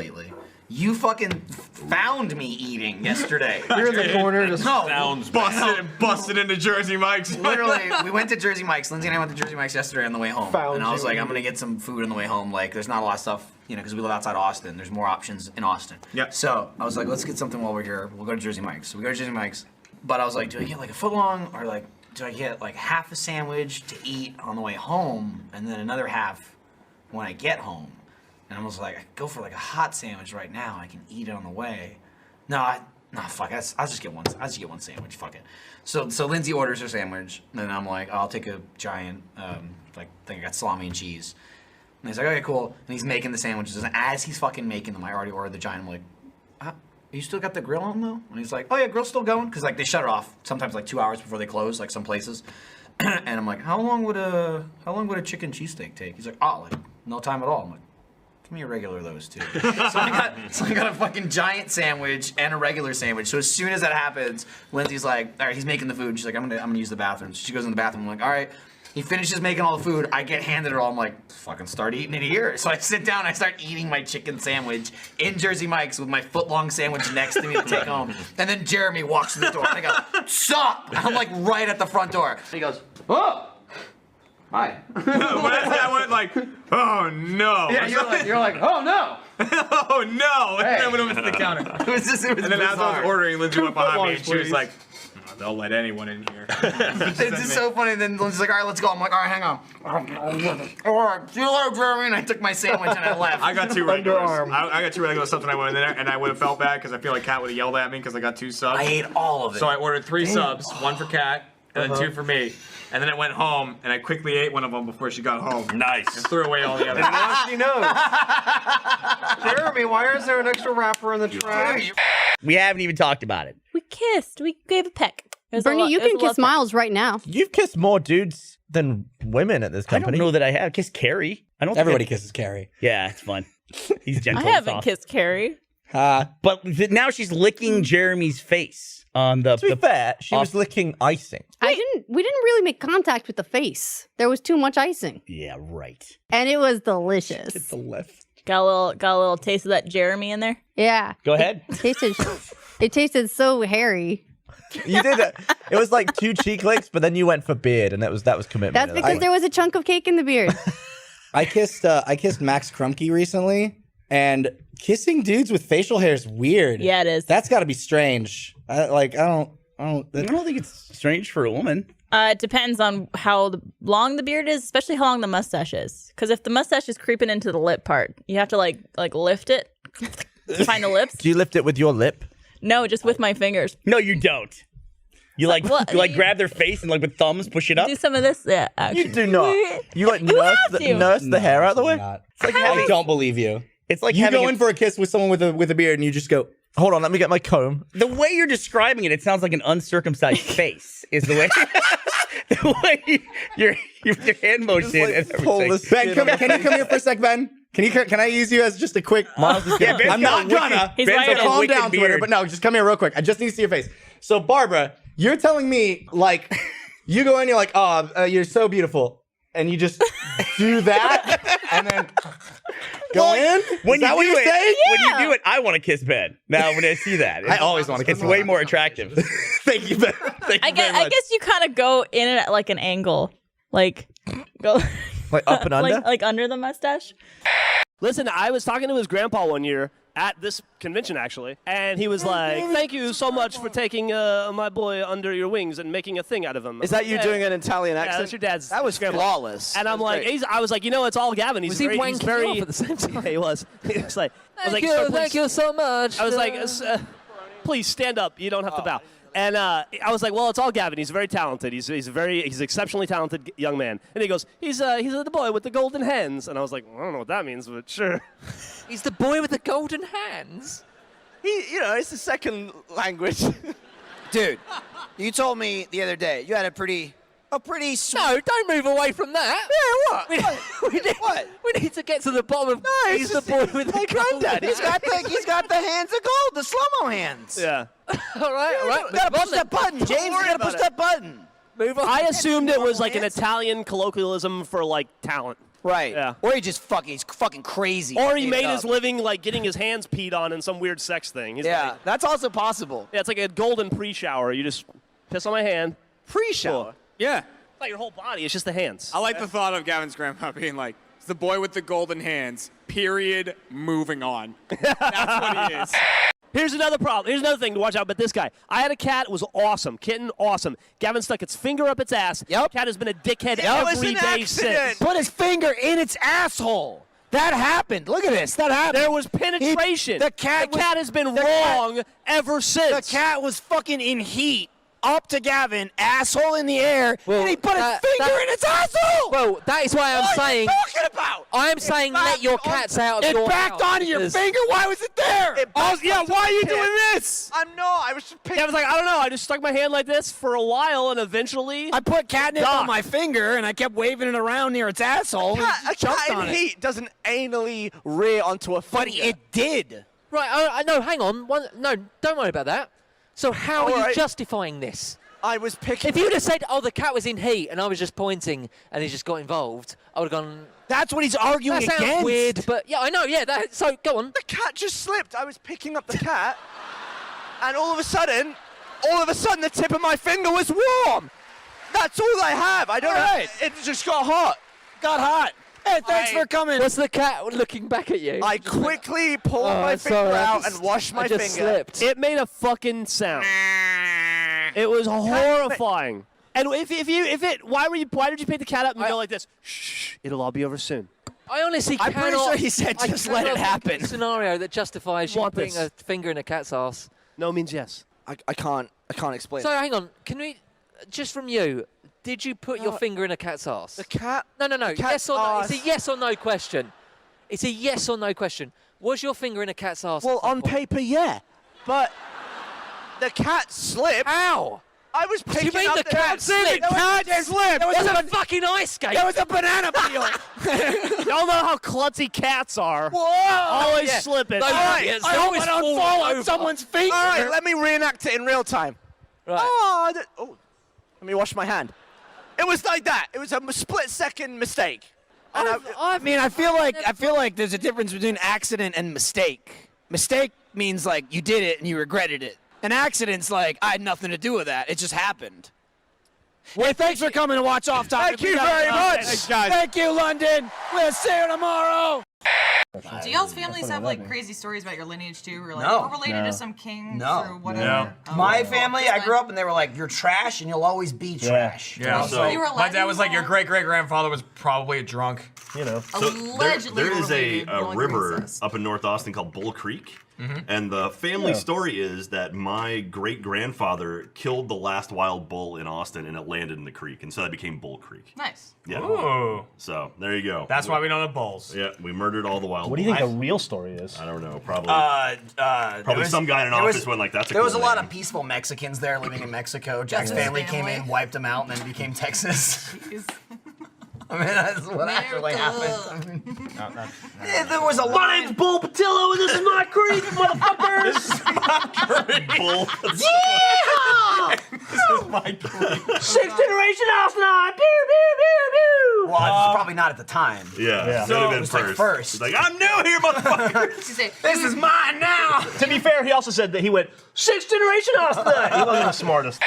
You fucking found me eating yesterday. You're in the corner just busted into Jersey Mike's. Literally, we went to Jersey Mike's. Lindsay and I went to Jersey Mike's yesterday on the way home. And I was like, I'm gonna get some food on the way home. Like, there's not a lot of stuff, you know, because we live outside Austin. There's more options in Austin. Yeah. So I was like, let's get something while we're here. We'll go to Jersey Mike's. So we go to Jersey Mike's. But I was like, do I get like a footlong, or like, do I get like half a sandwich to eat on the way home and then another half when I get home? And I was like, I could go for like a hot sandwich right now. I can eat it on the way. Fuck. I'll just get one. I'll just get one sandwich. Fuck it. So Lindsay orders her sandwich, and then I'm like, I'll take a giant, like, I think I got salami and cheese. And he's like, okay, cool. And he's making the sandwiches, and as he's fucking making them, I already ordered the giant. I'm like, you still got the grill on though? And he's like, oh yeah, grill's still going, because like they shut it off sometimes like 2 hours before they close, like some places. And I'm like, how long would a chicken cheesesteak take? He's like, oh, like no time at all. I'm like, give me a regular of those too. so I got a fucking giant sandwich and a regular sandwich. So as soon as that happens, Lindsay's like, all right, he's making the food. She's like, I'm gonna use the bathroom. So she goes in the bathroom. I'm like, all right. He finishes making all the food. I get handed it all. I'm like, fucking start eating it here. So I sit down. I start eating my chicken sandwich in Jersey Mike's with my foot-long sandwich next to me to take home. And then Jeremy walks through the door. And I go, stop! I'm like right at the front door. He goes, oh! Hi. I went like, oh no. Yeah, you're like, oh no. Oh no. Hey. And then went over to the counter. It was and then as I bizarre. was ordering, Lindsay went behind me and she was Please. like, oh, they'll let anyone in here. It's just so funny. Then Lindsay's like, all right, let's go. I'm like, all right, hang on. All right, see you later, Jeremy. And I took my sandwich and I left. I got 2 regulars. I got 2 regulars, something I went in there, and I would have felt bad because I feel like Kat would have yelled at me because I got 2 subs. I ate all of it. So I ordered 3 Damn. subs, 1 for Kat, and then 2 for me. And then I went home, and I quickly ate one of them before she got home. Nice. And threw away all the others. And now she knows. Jeremy, why is there an extra wrapper in the trash? We haven't even talked about it. We kissed. We gave a peck. Bernie, you can kiss Miles right now. You've kissed more dudes than women at this company. I don't know that I have. Kissed Carrie. I don't. Everybody kisses Carrie. Yeah, it's fun. He's gentle. I haven't kissed Carrie. But now she's licking Jeremy's face on the. To be fair, she was licking icing. We didn't really make contact with the face. There was too much icing. Yeah, right. And it was delicious. Get the lift. Got a little taste of that Jeremy in there. Yeah. Go ahead. It tasted so hairy. You did it. It was like 2 cheek licks, but then you went for beard, and that was commitment. That's because there was a chunk of cake in the beard. I kissed Max Krumke recently, and kissing dudes with facial hair is weird. Yeah, it is. That's got to be strange. I don't think it's strange for a woman. It depends on how long the beard is, especially how long the mustache is. Because if the mustache is creeping into the lip part, you have to like lift it to find the lips. Do you lift it with your lip? No, just with my fingers. No, you don't. You like What? you like grab their face and like with thumbs push it up. Do some of this. Yeah, actually. You do not. You like You nurse have to. the hair out of the way. It's like I don't believe you. It's like you having go in for a kiss with someone with a beard, and you just go. Hold on, let me get my comb. The way you're describing it, it sounds like an uncircumcised face. Is the way the way your hand motion and everything. Ben, can you come here for a sec, Ben? Can I use you as just a quick? Yeah, Ben's I'm got not a gonna. wicked- Ben's got a Calm wicked down, Twitter. beard. But no, just come here real quick. I just need to see your face. So, Barbara, you're telling me like you go in, you're like, oh, you're so beautiful, and you just do that, and then go in. When Is that you what do you're it, saying? when you do it, I want to kiss Ben. Now, when I see that, I always wanna kiss It's way more attractive. Thank you, Ben. I guess you kind of go in it at like an angle, like go like up and under, like under the mustache. Listen, I was talking to his grandpa one year at this convention, actually, and he was like, thank you so much for taking my boy under your wings and making a thing out of him. Is that you doing an Italian accent? Yeah, that's your dad's. That was grandpa. flawless. And I'm That was like, great. I was like, it's all Gavin. He's Was he very, wanking very you off at the same time? Yeah, he was. He was like, Thank you, "Sir, thank please." you so much. I was like, please stand up. You don't have to bow. And I was like, well, it's all Gavin. He's very talented. He's an exceptionally talented young man. And he goes, he's the boy with the golden hands. And I was like, I don't know what that means, but sure. He's the boy with the golden hands. It's the second language. Dude, you told me the other day you had a pretty sweet... No, don't move away from that. Yeah, what? We need to get to the bottom of. He's the boy with the golden Granddad, he's got the hands of gold, the slow-mo hands. Yeah. all right. You gotta push that button, James. You gotta push that button. Move on. I assumed it was like an Italian colloquialism for like talent. Right. Yeah. Or he's fucking crazy. Or he made his living like getting his hands peed on in some weird sex thing. He's Yeah, like, that's also possible. yeah, it's like a golden pre-shower. You just piss on my hand. Pre-shower? Cool. Yeah. It's not your whole body. It's just the hands. I like the thought of Gavin's grandpa being like, it's the boy with the golden hands, period, moving on. That's what he is. Here's another problem. Here's another thing to watch out about this guy. I had a cat. It was awesome. Kitten, awesome. Gavin stuck its finger up its ass. Yep. Cat has been a dickhead every day since. Put his finger in its asshole. That happened. Look at this. That happened. There was penetration. The cat has been wrong ever since. The cat was fucking in heat. Up to Gavin, asshole in the air, and he put his finger in its asshole! Well, that is why I'm saying. What are you talking about? I'm saying let your cats out of your It backed house. onto your finger? Why was it there? Yeah, why are you doing this? I was just picking. I was like, I don't know. I just stuck my hand like this for a while, and eventually I put catnip on my finger, and I kept waving it around near its asshole. A cat in heat doesn't anally rear onto a finger. But it did. Right, no, hang on. No, don't worry about that. So how are you right. justifying this? I was picking. If you'd have said, "Oh, the cat was in heat," and I was just pointing, and he just got involved, I would have gone. That's what he's arguing That sounds against. weird, but yeah, I know. Yeah, so go on. The cat just slipped. I was picking up the cat, and all of a sudden, the tip of my finger was warm. That's all I have. I don't know. It just got hot. Got hot. Hey, thanks for coming. Was the cat looking back at you? I quickly pulled my finger out and washed my finger. Slipped. It made a fucking sound. It was horrifying. And why did you pick the cat up and go like this? Shh, it'll all be over soon. I honestly I'm cannot. pretty sure he said I just let it cannot think of happen. a scenario that justifies you Want putting this? a finger in a cat's ass. No means yes. I can't explain. So hang on, can we, just from you, did you put your finger in a cat's ass? The cat? No. Cat's Yes or no? ass. It's a yes or no question. It's a yes or no question. Was your finger in a cat's ass? Well, on paper, yeah. But the cat slipped. How? I was What do picking you mean up the cat slipped? The cat slipped. There was a fucking ice skate. There was a banana peel. Y'all know how klutzy cats are. Whoa! Always Yeah. slipping. All right, I hope I don't fall on someone's feet. All right, let me reenact it in real time. Right. Oh, let me wash my hand. It was like that. It was a split-second mistake. And I feel like there's a difference between accident and mistake. Mistake means like you did it and you regretted it. An accident's like I had nothing to do with that. It just happened. Well, thanks for coming to watch Off Topic. Thank you very much. Thanks, guys. Thank you, London. We'll see you tomorrow. Do y'all's families have like crazy stories about your lineage too? Or like No. we're related to some kings No. or whatever? My family, I grew up and they were like, "You're trash, and you'll always be trash." Yeah. So You were My dad was like, Latin? your great-great-grandfather was probably a drunk. You know. So Allegedly there is related, a only river racist. up in North Austin called Bull Creek. And the family story is that my great-grandfather killed the last wild bull in Austin and it landed in the creek. And so that became Bull Creek. Nice. Yeah. Ooh. So there you go. That's why we don't have bulls. Yeah, we murdered all the wild What do you think bulls. the real story is? I don't know. Probably Probably some guy in an office went like, "That's a There was cool a lot name." of peaceful Mexicans there living in Mexico. Jack's That's his family came family. in, wiped them out, and then became Texas. I mean, that's what actually happened. I mean, there was a lot. My name's Bull Patillo, and this is my creek, motherfuckers. This is my creek. Bull. Yeah! This is my creek. Sixth generation house now. Pew, pew, pew, pew. Well, it's probably not at the time. Yeah. So Should have it been was like first. first. He's like, "I'm new here, motherfucker." This is mine now. To be fair, he also said that he went sixth generation house now. He wasn't the smartest.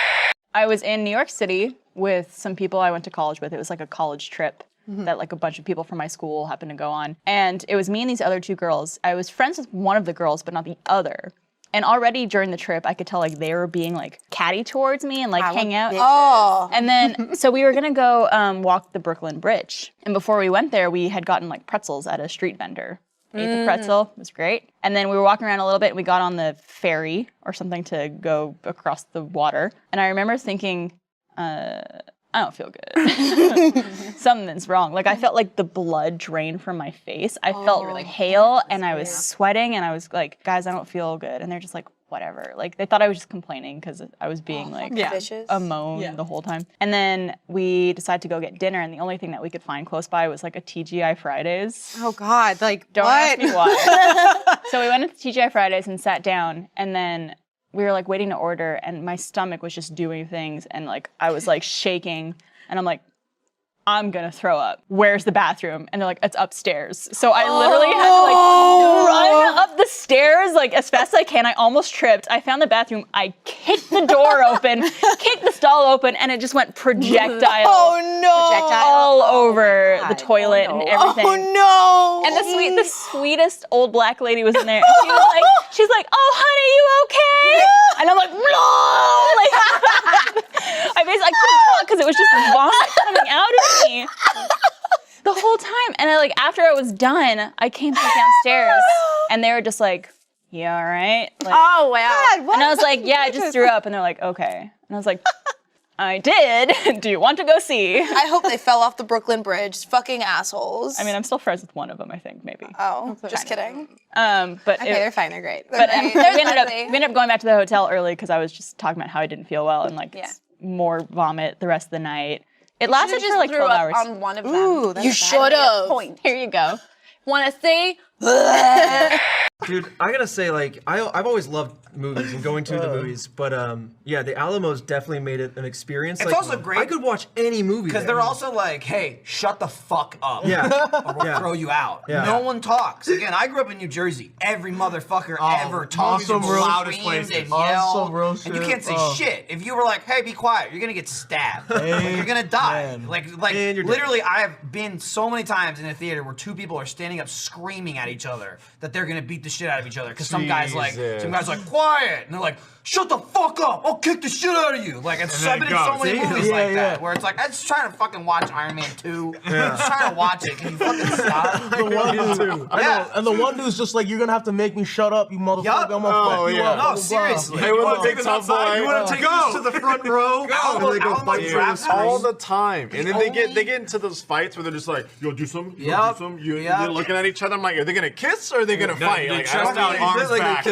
I was in New York City with some people I went to college with. It was like a college trip that like a bunch of people from my school happened to go on. And it was me and these other two girls. I was friends with one of the girls, but not the other. And already during the trip, I could tell like they were being like catty towards me and like hang out. Oh. And then, so we were gonna go walk the Brooklyn Bridge. And before we went there, we had gotten like pretzels at a street vendor. Ate the pretzel, it was great. And then we were walking around a little bit and we got on the ferry or something to go across the water. And I remember thinking, I don't feel good. Something's wrong. Like I felt like the blood drain from my face. I felt really pale and I was sweating and I was like, guys, I don't feel good. And they're just like, whatever. Like they thought I was just complaining because I was being like a moan the whole time. And then we decided to go get dinner and the only thing that we could find close by was like a TGI Fridays. Oh God, like Don't ask me why. So we went to TGI Fridays and sat down and then we were like waiting to order and my stomach was just doing things and like I was like shaking and I'm like, I'm gonna throw up. Where's the bathroom? And they're like, it's upstairs. So I literally had to like run up the stairs like as fast as I can. I almost tripped. I found the bathroom. I kicked the door open, kicked the stall open, and it just went projectile. All over the toilet and everything. Oh no! And the sweetest old black lady was in there. And she's like, oh honey, you okay? And I'm like, no! Like, I couldn't talk because it was just vomit coming out of me the whole time. And after I was done, I came back downstairs and they were just like, you all right? Like, oh wow. God, and I was like, yeah, I just threw up. And they're like, okay. And I was like, I did. Do you want to go see? I hope they fell off the Brooklyn Bridge. Fucking assholes. I mean, I'm still friends with one of them, I think, maybe. Oh, just kidding. But Okay, they're fine. They're great. we ended up going back to the hotel early because I was just talking about how I didn't feel well and more vomit the rest of the night. It lasted for like 12 hours. On one of them. Ooh, you should have. Here you go. Want to see? Dude, I gotta say, like, I've always loved movies and going to the movies, but yeah, the Alamo's definitely made it an experience. It's like, also great. I could watch any movie Because there. they're also like, hey, shut the fuck up. Yeah. Or we'll throw you out. Yeah. No one talks. Again, I grew up in New Jersey. Every motherfucker ever talks awesome and roast. screamed and Awesome yelled. roast And you shit. can't say shit. If you were like, hey, be quiet, you're gonna get stabbed. Like, you're gonna die. Like literally, I have been so many times in a theater where two people are standing up screaming at each other that they're gonna beat the shit out of each other. Because some guy's like, quiet, and they're like, shut the fuck up, I'll kick the shit out of you. Like, I've been in so many movies like that, where it's like, I'm just trying to fucking watch Iron Man 2. I'm just trying to watch it. Can you fucking stop? The one dude, I know, and the one dude's just like, you're gonna have to make me shut up, you motherfucker. I'm gonna fuck you up. No, seriously. Hey, You wanna take this outside? You wanna take this to the front row? Go. And they go fight for the screen. all the time. And then they get into those fights where they're just like, "Yo, do some, do some." They're looking at each other. I'm like, are they gonna kiss or are they gonna fight? they Like, chest out, arms back.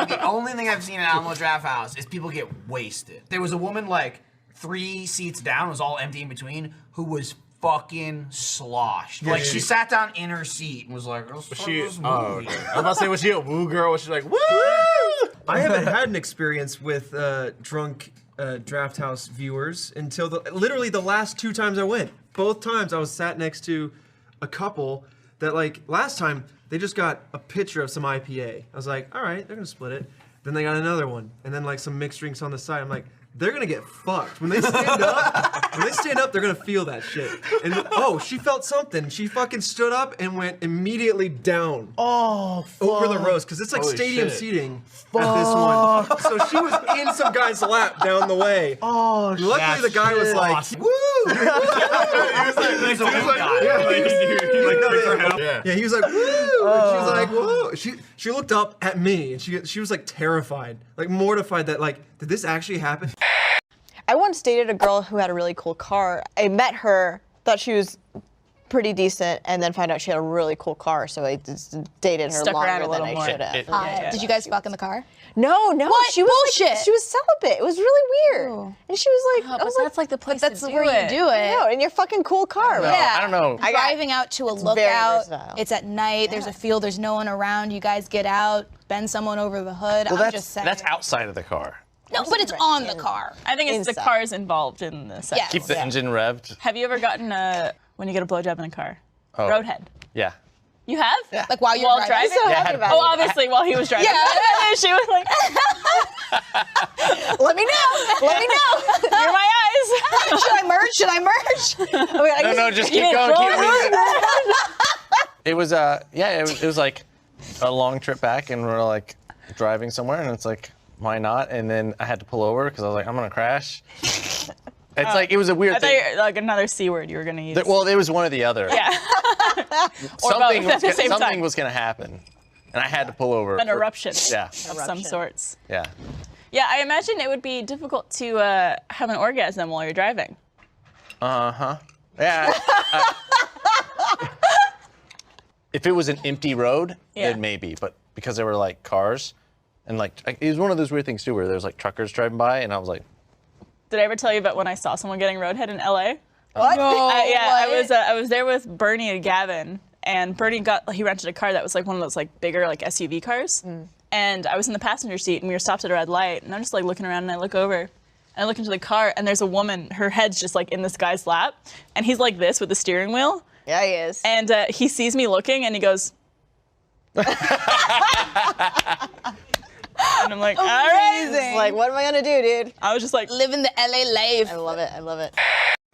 The only thing I've seen in Alamo Drafthouse is people get wasted. There was a woman like 3 seats down, it was all empty in between, who was fucking sloshed. Like, she sat down in her seat and was like, I'm about to say, was she a woo girl? Was she like, woo? I haven't had an experience with drunk Draft House viewers until literally the last 2 times I went. Both times I was sat next to a couple that, like, last time they just got a picture of some IPA. I was like, all right, they're gonna split it. Then they got another one, and then like some mixed drinks on the side. I'm like, they're gonna get fucked when they stand up. When they stand up, they're gonna feel that shit. And she felt something. She fucking stood up and went immediately down. Oh, fuck. Over the roast, because it's like Holy stadium shit. seating at this one. So she was in some guy's lap down the way. Oh, luckily the guy was like, awesome. woo! Yeah, he was like, woo! And she was like, whoa! She looked up at me and she was like terrified, like mortified that like, did this actually happen? I once dated a girl who had a really cool car. I met her, thought she was pretty decent, and then found out she had a really cool car, so I just dated her Stuck around longer a little than more. I should have. Did you guys fuck in the car? No. What? She was Bullshit. Like, she was celibate. It was really weird. And she was like, I was that's like the place that's to do where it. you do it. No, in your fucking cool car. Yeah. I don't know. Driving out to a It's very lookout. versatile. It's at night. There's a field. There's no one around. You guys get out, bend someone over the hood. Well, I'm just saying. that's outside of the car. No, but it's on the car. I think it's the cars involved in the sex. Keep the engine revved. Have you ever gotten when you get a blowjob in a car? Oh. Roadhead. Yeah. You have? Yeah. Like while you're driving? Yeah, I had to- Obviously while he was driving. Yeah. She was like, Let me know. Let me know. You're my eyes. Should I merge? Should I merge? No, just keep going. It was it was like a long trip back, and we're like driving somewhere, and it's like, why not? And then I had to pull over because I was like, I'm gonna crash. It's like, it was a weird I thought thing. you were, like another C word you were gonna use. Well, it was one or the other. Yeah. Or Something both at the same something time. was gonna happen, and I had to pull over. An eruption. Yeah. Of some sorts. Yeah. Yeah, I imagine it would be difficult to have an orgasm while you're driving. Uh-huh. Yeah. If it was an empty road, then maybe. But because there were like cars, and like it was one of those weird things too, where there's like truckers driving by, and I was like, Did I ever tell you about when I saw someone getting roadhead in LA? What? I was there with Bernie and Gavin, and Bernie he rented a car that was like one of those like bigger like SUV cars, and I was in the passenger seat, and we were stopped at a red light, and I'm just like looking around, and I look over, and I look into the car, and there's a woman, her head's just like in this guy's lap, and he's like this with the steering wheel. Yeah, he is. And he sees me looking, and he goes. And I'm like, all right. It's like, what am I gonna do, dude? I was just like, living the LA life. I love it. I love it.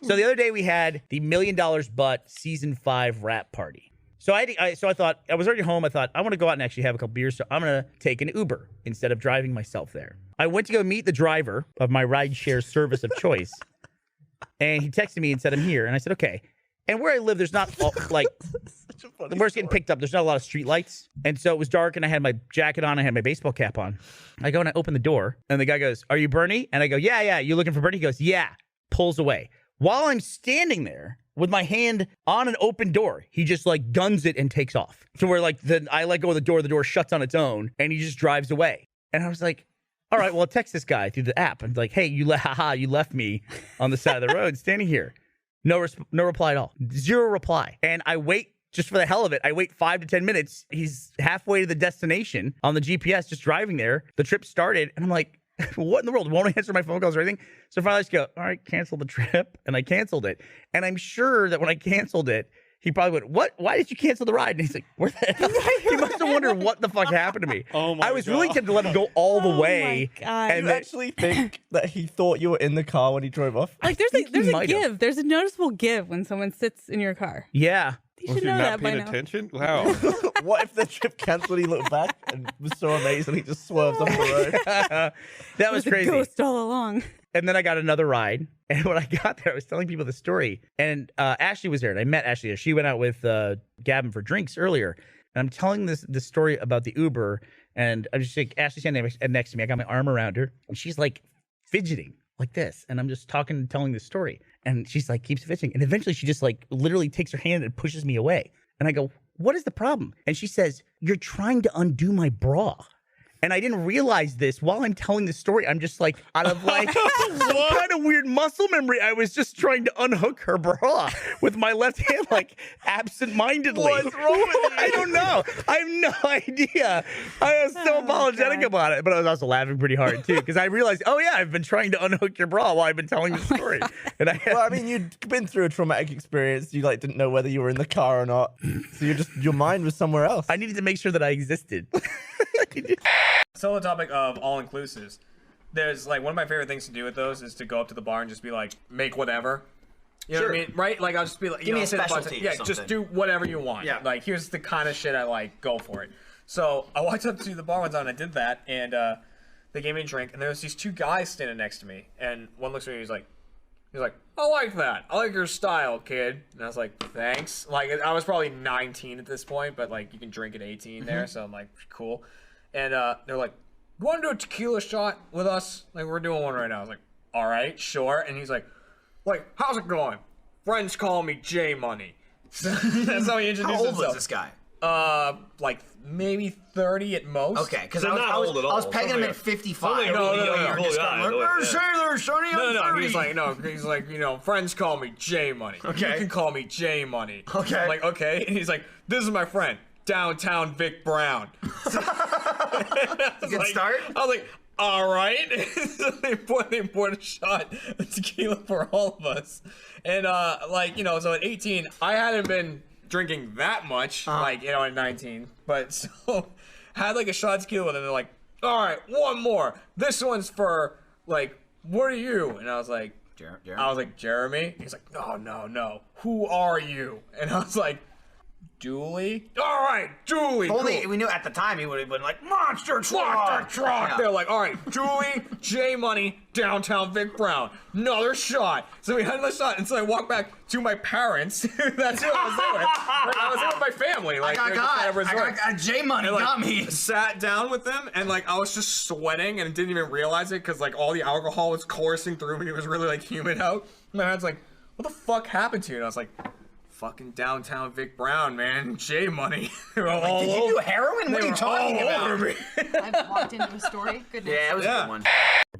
So the other day we had the $1 Million Butt season 5 wrap party. So I thought, I was already home. I thought, I want to go out and actually have a couple beers. So I'm going to take an Uber instead of driving myself there. I went to go meet the driver of my rideshare service of choice. And he texted me and said, I'm here. And I said, okay. And where I live, there's not like, where it's getting picked up, there's not a lot of street lights. And so it was dark and I had my jacket on. I had my baseball cap on. I go and I open the door and the guy goes, are you Bernie? And I go, yeah. You looking for Bernie? He goes, yeah. Pulls away. While I'm standing there with my hand on an open door, he just like guns it and takes off. So where like I let go of the door shuts on its own and he just drives away. And I was like, all right, well, I'll text this guy through the app. And like, hey, you left me on the side of the road standing here. No reply at all. Zero reply. And I wait just for the hell of it. I wait 5 to 10 minutes. He's halfway to the destination on the GPS, just driving there. The trip started, and I'm like, what in the world? Won't answer my phone calls or anything. So finally I just go, all right, cancel the trip. And I canceled it. And I'm sure that when I canceled it, he probably went, what? Why did you cancel the ride? And he's like, where the hell? He must have wondered what the fuck happened to me. I was really tempted to let him go all the way. And you actually think that he thought you were in the car when he drove off? Like there's a give. There's a noticeable give when someone sits in your car. Yeah. You should know that by now. Attention? Wow. What if the trip canceled? He looked back and was so amazed, and he just swerves off the road. That was crazy. A ghost all along. And then I got another ride. And when I got there, I was telling people the story. And Ashley was there, and I met Ashley there. She went out with Gavin for drinks earlier. And I'm telling this story about the Uber. And I'm just like, Ashley's standing next to me. I got my arm around her. And she's like fidgeting like this. And I'm just talking and telling this story. And she's like, keeps fidgeting. And eventually she just like literally takes her hand and pushes me away. And I go, what is the problem? And she says, you're trying to undo my bra. And I didn't realize this while I'm telling the story. I'm just like, out of like some kind of weird muscle memory, I was just trying to unhook her bra with my left hand, like absent-mindedly. What's wrong with you? I don't know. I have no idea. I was so apologetic about it, but I was also laughing pretty hard too because I realized, oh yeah, I've been trying to unhook your bra while I've been telling the story. And Well, I mean, you'd been through a traumatic experience. You like didn't know whether you were in the car or not, so your mind was somewhere else. I needed to make sure that I existed. Still the topic of all-inclusives. There's like one of my favorite things to do with those is to go up to the bar and just be like, make whatever. You know what I mean? Right? Like I'll just be like, Give me a sit at the bar, specialty or yeah, something. just do whatever you want. Yeah. Like here's the kind of shit I like. Go for it. So I walked up to the bar one time and I did that, and they gave me a drink, and there was these two guys standing next to me, and one looks at me, he's like, I like that. I like your style, kid. And I was like, thanks. Like I was probably 19 at this point, but like you can drink at 18 there, so I'm like, cool. And they're like, you want to do a tequila shot with us? Like, we're doing one right now. I was like, all right, sure. And he's like, how's it going? Friends call me J Money. So that's how he introduced himself. How old was this guy? Like maybe 30 at most. Okay, because I was pegging him at 55. No. He's He's like, you know, friends call me J Money. Okay. You can call me J Money. Okay. I'm like, okay. And he's like, this is my friend, Downtown Vic Brown. Good start. I was like, all right. So they poured a shot of tequila for all of us. And so at 18, I hadn't been drinking that much, at 19. But so had like a shot of tequila with them. They're like, all right, one more. This one's for like, what are you? And I was like, Jeremy. I was like, Jeremy? He's like, no. Who are you? And I was like, Dooley? All right, Dooley. Only cool. we knew at the time he would have been like, Monster Truck. Yeah. They're like, all right, Dooley, J Money, Downtown Vic Brown. Another shot. So we had another shot. And so I walked back to my parents. That's what I was doing. Like, I was there with my family. Like, I got J Money, and, got me. Sat down with them, and like I was just sweating and didn't even realize it because like all the alcohol was coursing through me. It was really like humid out. My dad's like, what the fuck happened to you? And I was like, fucking Downtown Vic Brown, man. J Money. Did you do heroin? What are you talking about? Over me. I've walked into a story. Goodness. Yeah, it was a good one.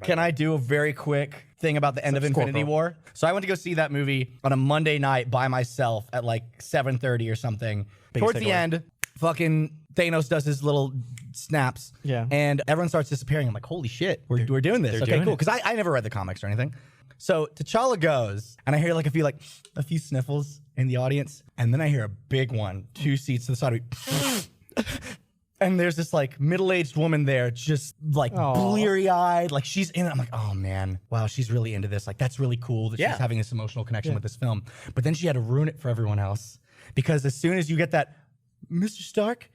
Can I do a very quick thing about the end of Infinity War? So I went to go see that movie on a Monday night by myself at like 7:30 or something. Towards the end, fucking Thanos does his little snaps. Yeah. And everyone starts disappearing. I'm like, holy shit, we're doing this. Okay, cool. Because I never read the comics or anything. So T'Challa goes, and I hear like a few sniffles in the audience, and then I hear a big one, 2 seats to the side of me. And there's this like middle-aged woman there, just like bleary-eyed, like she's in it. I'm like, oh man, wow, she's really into this. Like that's really cool that she's having this emotional connection with this film. But then she had to ruin it for everyone else because as soon as you get that, Mr. Stark,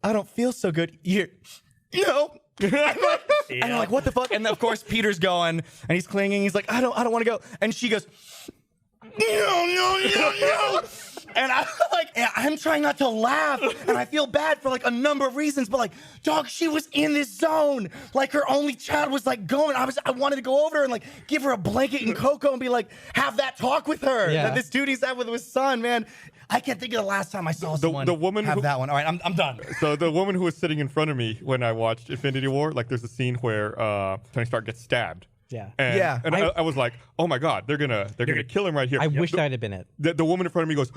I don't feel so good. And I'm like, what the fuck? And of course Peter's going and he's clinging. He's like, I don't want to go. And she goes, no. And I'm trying not to laugh, and I feel bad for like a number of reasons, but like, dog, she was in this zone. Like her only child was like going. I wanted to go over and like give her a blanket and cocoa and be like, have that talk with her that this dude he's had with his son, man. I can't think of the last time I saw someone have that one. All right, I'm done. So the woman who was sitting in front of me when I watched Infinity War, like there's a scene where Tony Stark gets stabbed. Yeah. And I was like, oh my god, they're gonna kill him right here. I wished I'd have been it. The woman in front of me goes,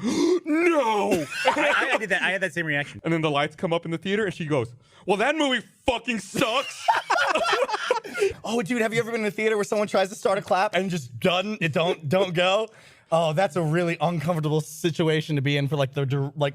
no. I did that. I had that same reaction. And then the lights come up in the theater, and she goes, well, that movie fucking sucks. Oh, dude, have you ever been in a theater where someone tries to start a clap and just don't go? Oh, that's a really uncomfortable situation to be in for like the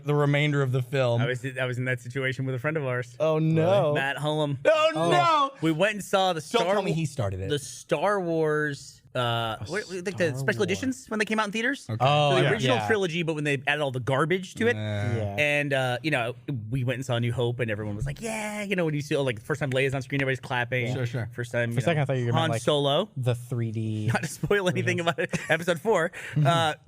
remainder of the film. I was in that situation with a friend of ours. Oh no, Matt Hullum. Oh no, we went and saw the Don't tell me he started it. The Star Wars. Like the special editions when they came out in theaters. Okay. Oh, so the yeah. original Yeah. trilogy, but when they added all the garbage to it. Yeah. And we went and saw New Hope, and everyone was like, "Yeah," when you see like the first time Leia's on screen, everybody's clapping. Sure. First time. For a second, I thought you were gonna Han like Solo. The 3D. Not to spoil anything about it, episode 4.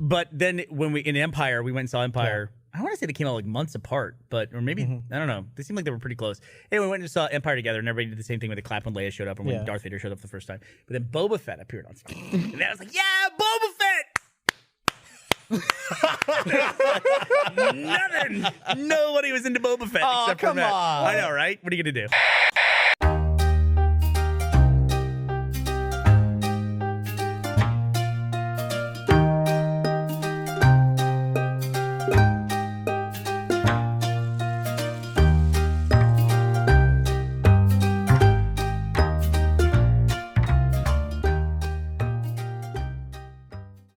But then when we in Empire, we went and saw Empire. I want to say they came out like months apart, or maybe I don't know. They seemed like they were pretty close. Anyway, we went and saw Empire together, and everybody did the same thing with the clap when Leia showed up and when Darth Vader showed up the first time. But then Boba Fett appeared on screen, and I was like, "Yeah, Boba Fett!" Nothing. Nobody was into Boba Fett except for Matt. I know, right? What are you gonna do?